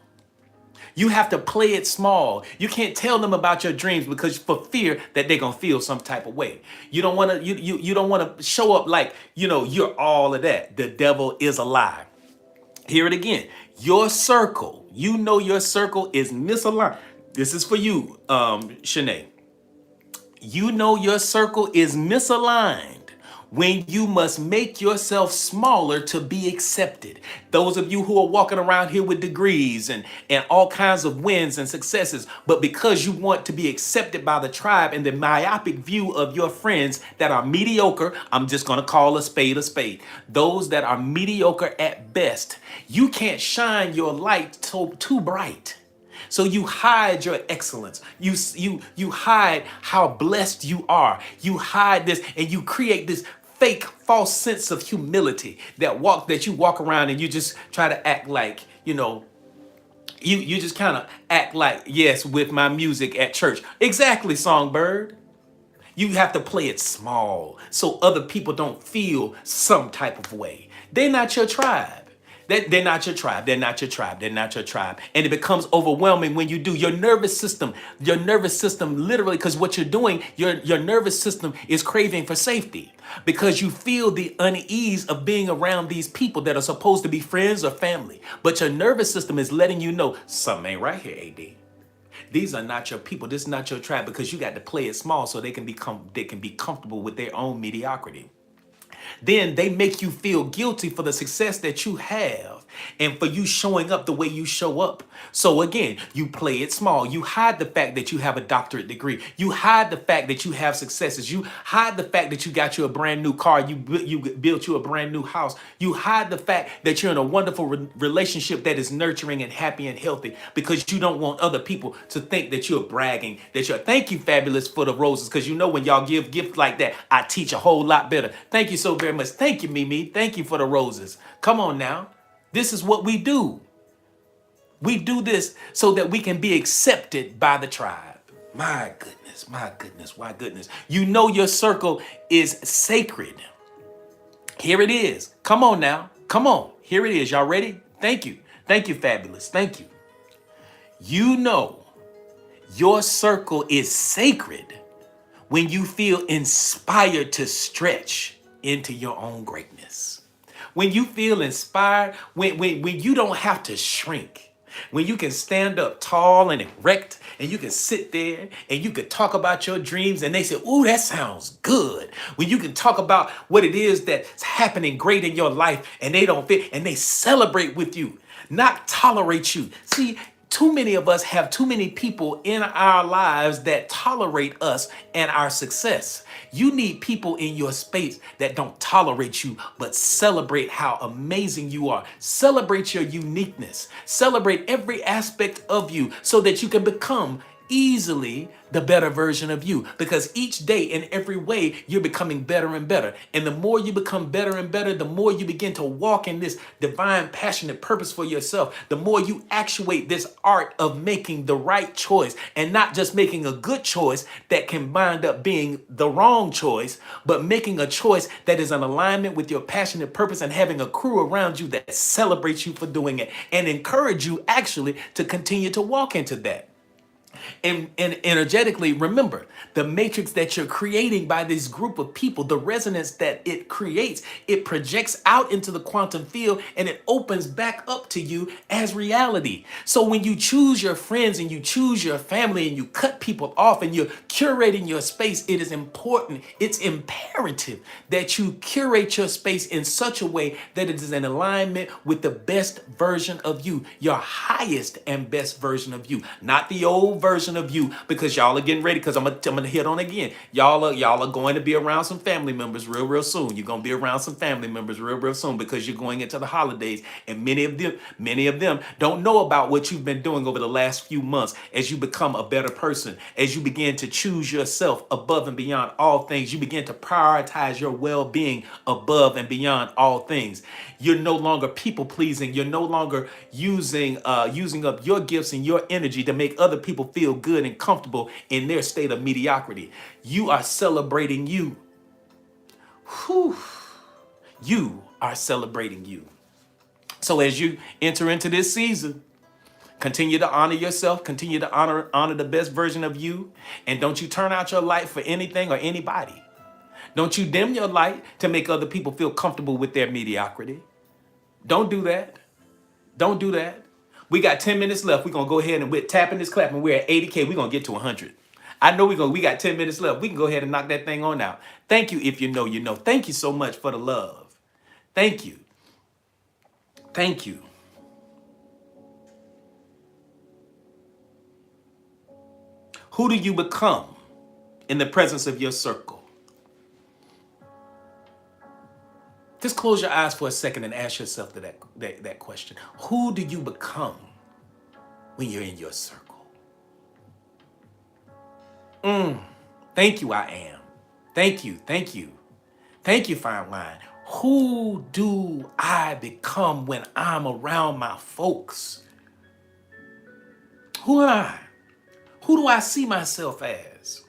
You have to play it small. You can't tell them about your dreams because for fear that they're going to feel some type of way. You don't want to you don't want to show up like, you're all of that. The devil is a lie. Hear it again. Your circle, your circle is misaligned. This is for you, Shanae. You know your circle is misaligned when you must make yourself smaller to be accepted. Those of you who are walking around here with degrees and all kinds of wins and successes, but because you want to be accepted by the tribe and the myopic view of your friends that are mediocre, I'm just going to call a spade a spade. Those that are mediocre at best, you can't shine your light too bright. So you hide your excellence. You hide how blessed you are. You hide this and you create this fake false sense of humility that you walk around and you just try to act like, you just kind of act like, yes, with my music at church. Exactly, Songbird. You have to play it small so other people don't feel some type of way. They're not your tribe. They're not your tribe. They're not your tribe. They're not your tribe. And it becomes overwhelming when you do. Your nervous system literally, because what you're doing, your nervous system is craving for safety because you feel the unease of being around these people that are supposed to be friends or family. But your nervous system is letting you know something ain't right here, AD. These are not your people. This is not your tribe because you got to play it small so they can be comfortable with their own mediocrity. Then they make you feel guilty for the success that you have and for you showing up the way you show up. So again, you play it small. You hide the fact that you have a doctorate degree. You hide the fact that you have successes. You hide the fact that you got you a brand new car. You built you a brand new house. You hide the fact that you're in a wonderful relationship that is nurturing and happy and healthy because you don't want other people to think that you're bragging, that you're, thank you, Fabulous, for the roses. Because you know when y'all give gifts like that, I teach a whole lot better. Thank you so very much. Thank you, Mimi. Thank you for the roses. Come on now. This is what we do. We do this so that we can be accepted by the tribe. My goodness, my goodness, my goodness. You know your circle is sacred. Here it is. Come on now. Come on. Here it is. Y'all ready? Thank you. Thank you, Fabulous. Thank you. You know your circle is sacred when you feel inspired to stretch into your own greatness. When you feel inspired, when you don't have to shrink, when you can stand up tall and erect and you can sit there and you can talk about your dreams and they say, ooh, that sounds good. When you can talk about what it is that's happening great in your life and they don't fit and they celebrate with you, not tolerate you. See, too many of us have too many people in our lives that tolerate us and our success. You need people in your space that don't tolerate you, but celebrate how amazing you are. Celebrate your uniqueness. Celebrate every aspect of you so that you can become easily the better version of you, because each day in every way you're becoming better and better, and the more you become better and better, the more you begin to walk in this divine passionate purpose for yourself, the more you actuate this art of making the right choice and not just making a good choice that can wind up being the wrong choice, but making a choice that is in alignment with your passionate purpose and having a crew around you that celebrates you for doing it and encourage you actually to continue to walk into that. And energetically, remember the matrix that you're creating by this group of people, the resonance that it creates, it projects out into the quantum field and it opens back up to you as reality. So when you choose your friends and you choose your family and you cut people off and you're curating your space, it is important, it's imperative that you curate your space in such a way that it is in alignment with the best version of you, your highest and best version of you, not the old version of you, because y'all are getting ready, because I'm gonna hit on again. Y'all are going to be around some family members real soon. You're gonna be around some family members real soon because you're going into the holidays, and many of them don't know about what you've been doing over the last few months as you become a better person, as you begin to choose yourself above and beyond all things. You begin to prioritize your well-being above and beyond all things. You're no longer people pleasing. You're no longer using up your gifts and your energy to make other people feel good and comfortable in their state of mediocrity. You are celebrating you. Whew. You are celebrating you. So as you enter into this season, continue to honor yourself, continue to honor the best version of you, and don't you turn out your light for anything or anybody. Don't you dim your light to make other people feel comfortable with their mediocrity. Don't do that. Don't do that. We got 10 minutes left. We're going to go ahead and we're tapping this clap and we're at 80K. We're going to get to 100. I know we got 10 minutes left. We can go ahead and knock that thing on out. Thank you. If you know, you know. Thank you so much for the love. Thank you. Thank you. Who do you become in the presence of your circle? Just close your eyes for a second and ask yourself that question. Who do you become when you're in your circle? Thank you, I am. Thank you, thank you. Thank you, Fine Wine. Who do I become when I'm around my folks? Who am I? Who do I see myself as?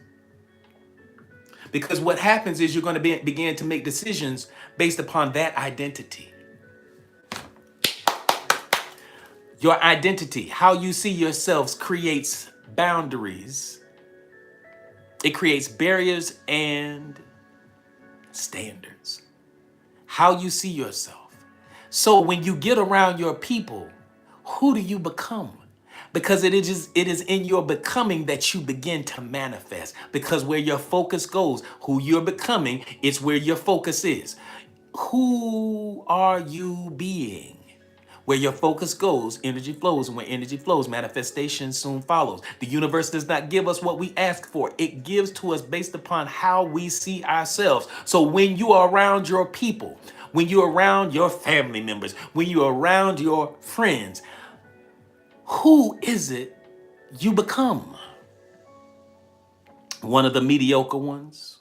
Because what happens is you're going to begin to make decisions based upon that identity. Your identity, how you see yourselves, creates boundaries. It creates barriers and standards. How you see yourself. So when you get around your people, who do you become? Because it is in your becoming that you begin to manifest. Because where your focus goes, who you're becoming, it's where your focus is. Who are you being? Where your focus goes, energy flows, and where energy flows, manifestation soon follows. The universe does not give us what we ask for. It gives to us based upon how we see ourselves. So when you are around your people, when you're around your family members, when you're around your friends, who is it you become? One of the mediocre ones?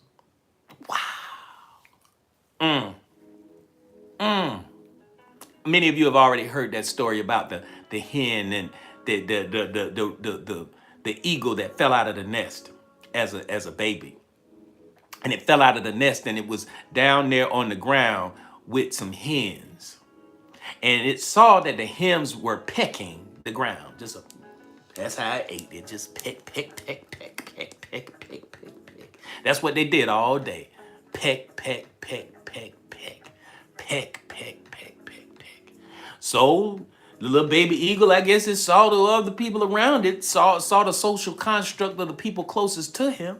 Many of you have already heard that story about the hen and the eagle that fell out of the nest as a baby. And it fell out of the nest and it was down there on the ground with some hens. And it saw that the hens were pecking the ground. That's how it ate. It just peck, peck, peck, peck, peck, peck, peck, peck, peck. That's what they did all day. Peck, peck, peck, peck, peck, peck, peck, peck, peck, peck. So the little baby eagle, I guess, it saw the other people around it, saw the social construct of the people closest to him,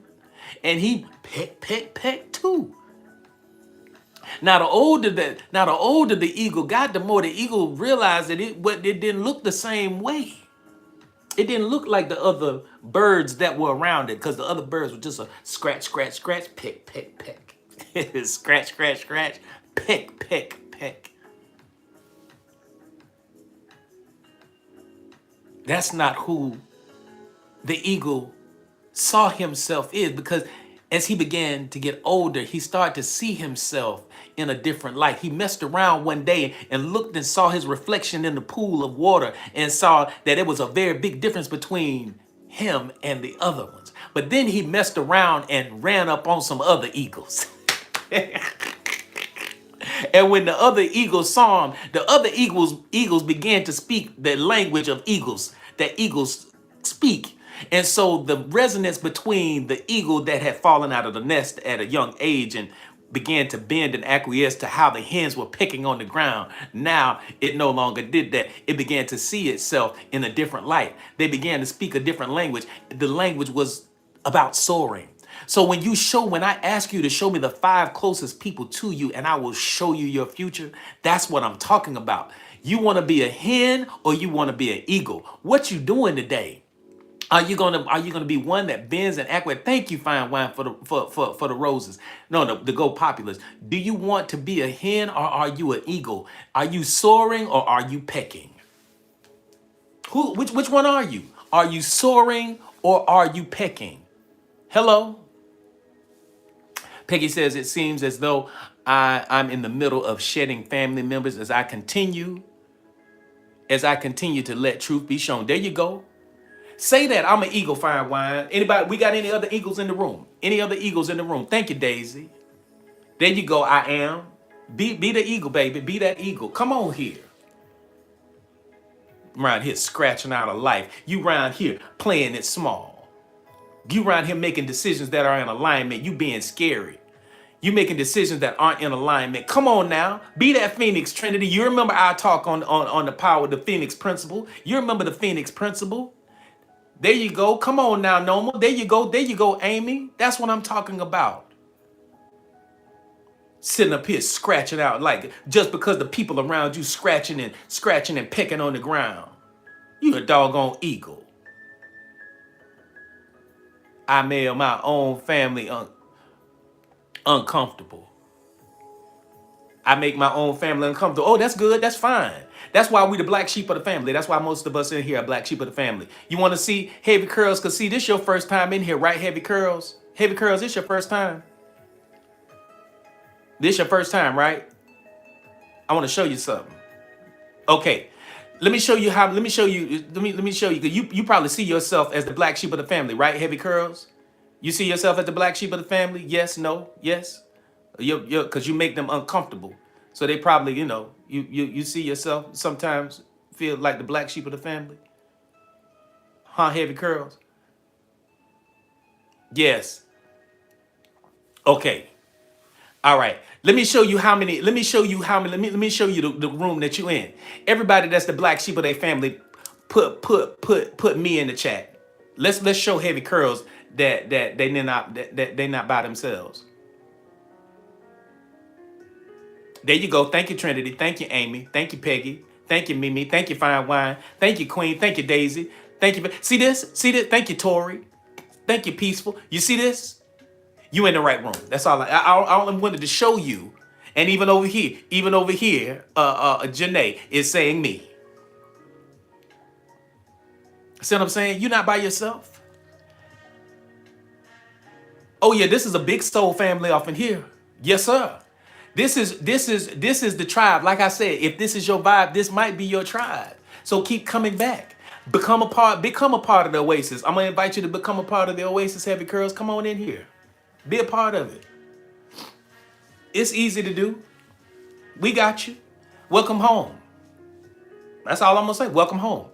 and he peck, peck, peck too. Now the older the eagle got, the more the eagle realized that it didn't look the same way. It didn't look like the other birds that were around it, because the other birds were just a scratch, scratch, scratch, peck, peck, peck. Scratch, scratch, scratch, peck, peck, peck. That's not who the eagle saw himself is, because as he began to get older, he started to see himself in a different light. He messed around one day and looked and saw his reflection in the pool of water and saw that it was a very big difference between him and the other ones. But then he messed around and ran up on some other eagles. And when the other eagles saw him, the other eagles began to speak the language of eagles that eagles speak. And so the resonance between the eagle that had fallen out of the nest at a young age and began to bend and acquiesce to how the hens were picking on the ground, now it no longer did that. It began to see itself in a different light. They began to speak a different language. The language was about soaring. So when I ask you to show me the 5 closest people to you and I will show you your future, that's what I'm talking about. You want to be a hen or you want to be an eagle? What you doing today? Are you gonna be one that bends and acquiesces? Thank you, fine wine, for the roses. No, the go populars. Do you want to be a hen or are you an eagle? Are you soaring or are you pecking? Which one are you? Are you soaring or are you pecking? Hello? Peggy says, it seems as though I'm in the middle of shedding family members as I continue to let truth be shown. There you go. Say that. I'm an eagle, fine wine. Anybody, we got any other eagles in the room? Any other eagles in the room? Thank you, Daisy. There you go. I am. Be the eagle, baby. Be that eagle. Come on here. Around here scratching out a life. You around here playing it small. You around here making decisions that are in alignment. You being scary. You making decisions that aren't in alignment. Come on now. Be that Phoenix Trinity. You remember our talk on the power of the Phoenix principle. You remember the Phoenix principle. There you go. Come on now, Noma. There you go. There you go, Amy. That's what I'm talking about. Sitting up here scratching out like just because the people around you scratching and pecking on the ground. You a doggone eagle. I made my own family uncomfortable. I make my own family uncomfortable. Oh, that's good. That's fine. That's why we the black sheep of the family. That's why most of us in here are black sheep of the family. You want to see Heavy Curls? Because see, this your first time in here, right, Heavy Curls? Heavy Curls, this your first time? This your first time, right? I want to show you something. Okay. Let me show you. Let me show you. You probably see yourself as the black sheep of the family, right, Heavy Curls? You see yourself as the black sheep of the family? Yes, no, yes? Because you make them uncomfortable. So they probably, you see yourself sometimes feel like the black sheep of the family? Huh, heavy curls? Yes. Okay. All right. Let me show you how many. Let me show you how many. Let me show you the room that you in. Everybody that's the black sheep of their family, put me in the chat. Let's show heavy curls that they not by themselves. There you go. Thank you, Trinity. Thank you, Amy. Thank you, Peggy. Thank you, Mimi. Thank you, Fine Wine. Thank you, Queen. Thank you, Daisy. Thank you. See this? See this? Thank you, Tori. Thank you, Peaceful. You see this? You in the right room. That's all. I only wanted to show you. And even over here, Janae is saying me. See what I'm saying? You're not by yourself. Oh yeah, this is a big soul family off in here. Yes, sir. This is the tribe. Like I said, if this is your vibe, this might be your tribe. So keep coming back. Become a part of the Oasis. I'm gonna invite you to become a part of the Oasis Heavy Curls. Come on in here. Be a part of it. It's easy to do. We got you. Welcome home. That's all I'm gonna say. Welcome home.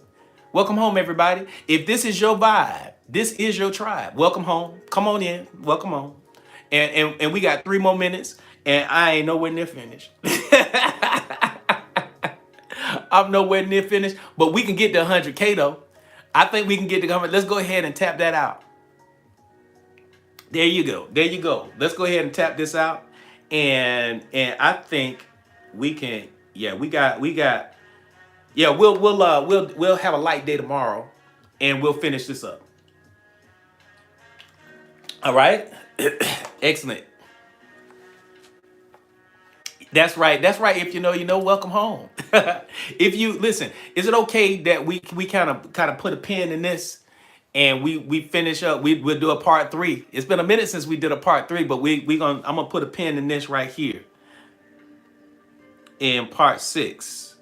Welcome home, everybody. If this is your vibe, this is your tribe. Welcome home. Come on in. Welcome home. And we got 3 more minutes, and I ain't nowhere near finished. I'm nowhere near finished, but we can get to 100K though. I think we can get to 100. Let's go ahead and tap that out. There you go. There you go. Let's go ahead and tap this out. And I think we can, yeah, we'll have a light day tomorrow and we'll finish this up. All right. Excellent. That's right. That's right. If you know, welcome home. If you listen, is it okay that we kind of put a pin in this and we finish up? We'll do a part 3. It's been a minute since we did a part 3, but I'm gonna put a pin in this right here in part 6.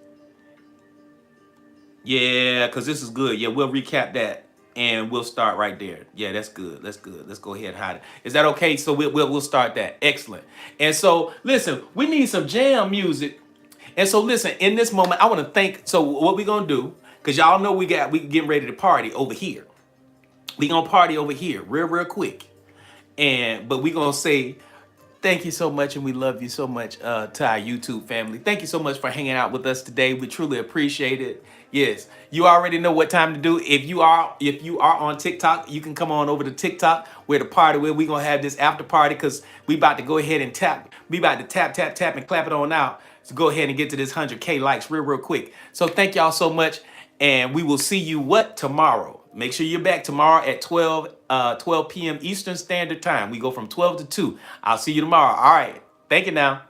Yeah, because this is good. Yeah, we'll recap that and we'll start right there. Yeah, that's good. That's good. Let's go ahead and hide it. Is that okay? So we'll start that. Excellent. And so listen, we need some jam music. And so listen, in this moment, I want to thank. So what we gonna do? Because y'all know we getting ready to party over here. We gonna party over here real quick. But we gonna say thank you so much, and we love you so much to our YouTube family. Thank you so much for hanging out with us today. We truly appreciate it. Yes, you already know what time to do. If you are on TikTok, you can come on over to TikTok where the party where we gonna have this after party because we about to go ahead and tap. We about to tap and clap it on out. So go ahead and get to this 100K likes real quick. So thank y'all so much, and we will see you tomorrow. Make sure you're back tomorrow at 12 p.m. Eastern Standard Time. We go from 12 to 2. I'll see you tomorrow. All right. Thank you now.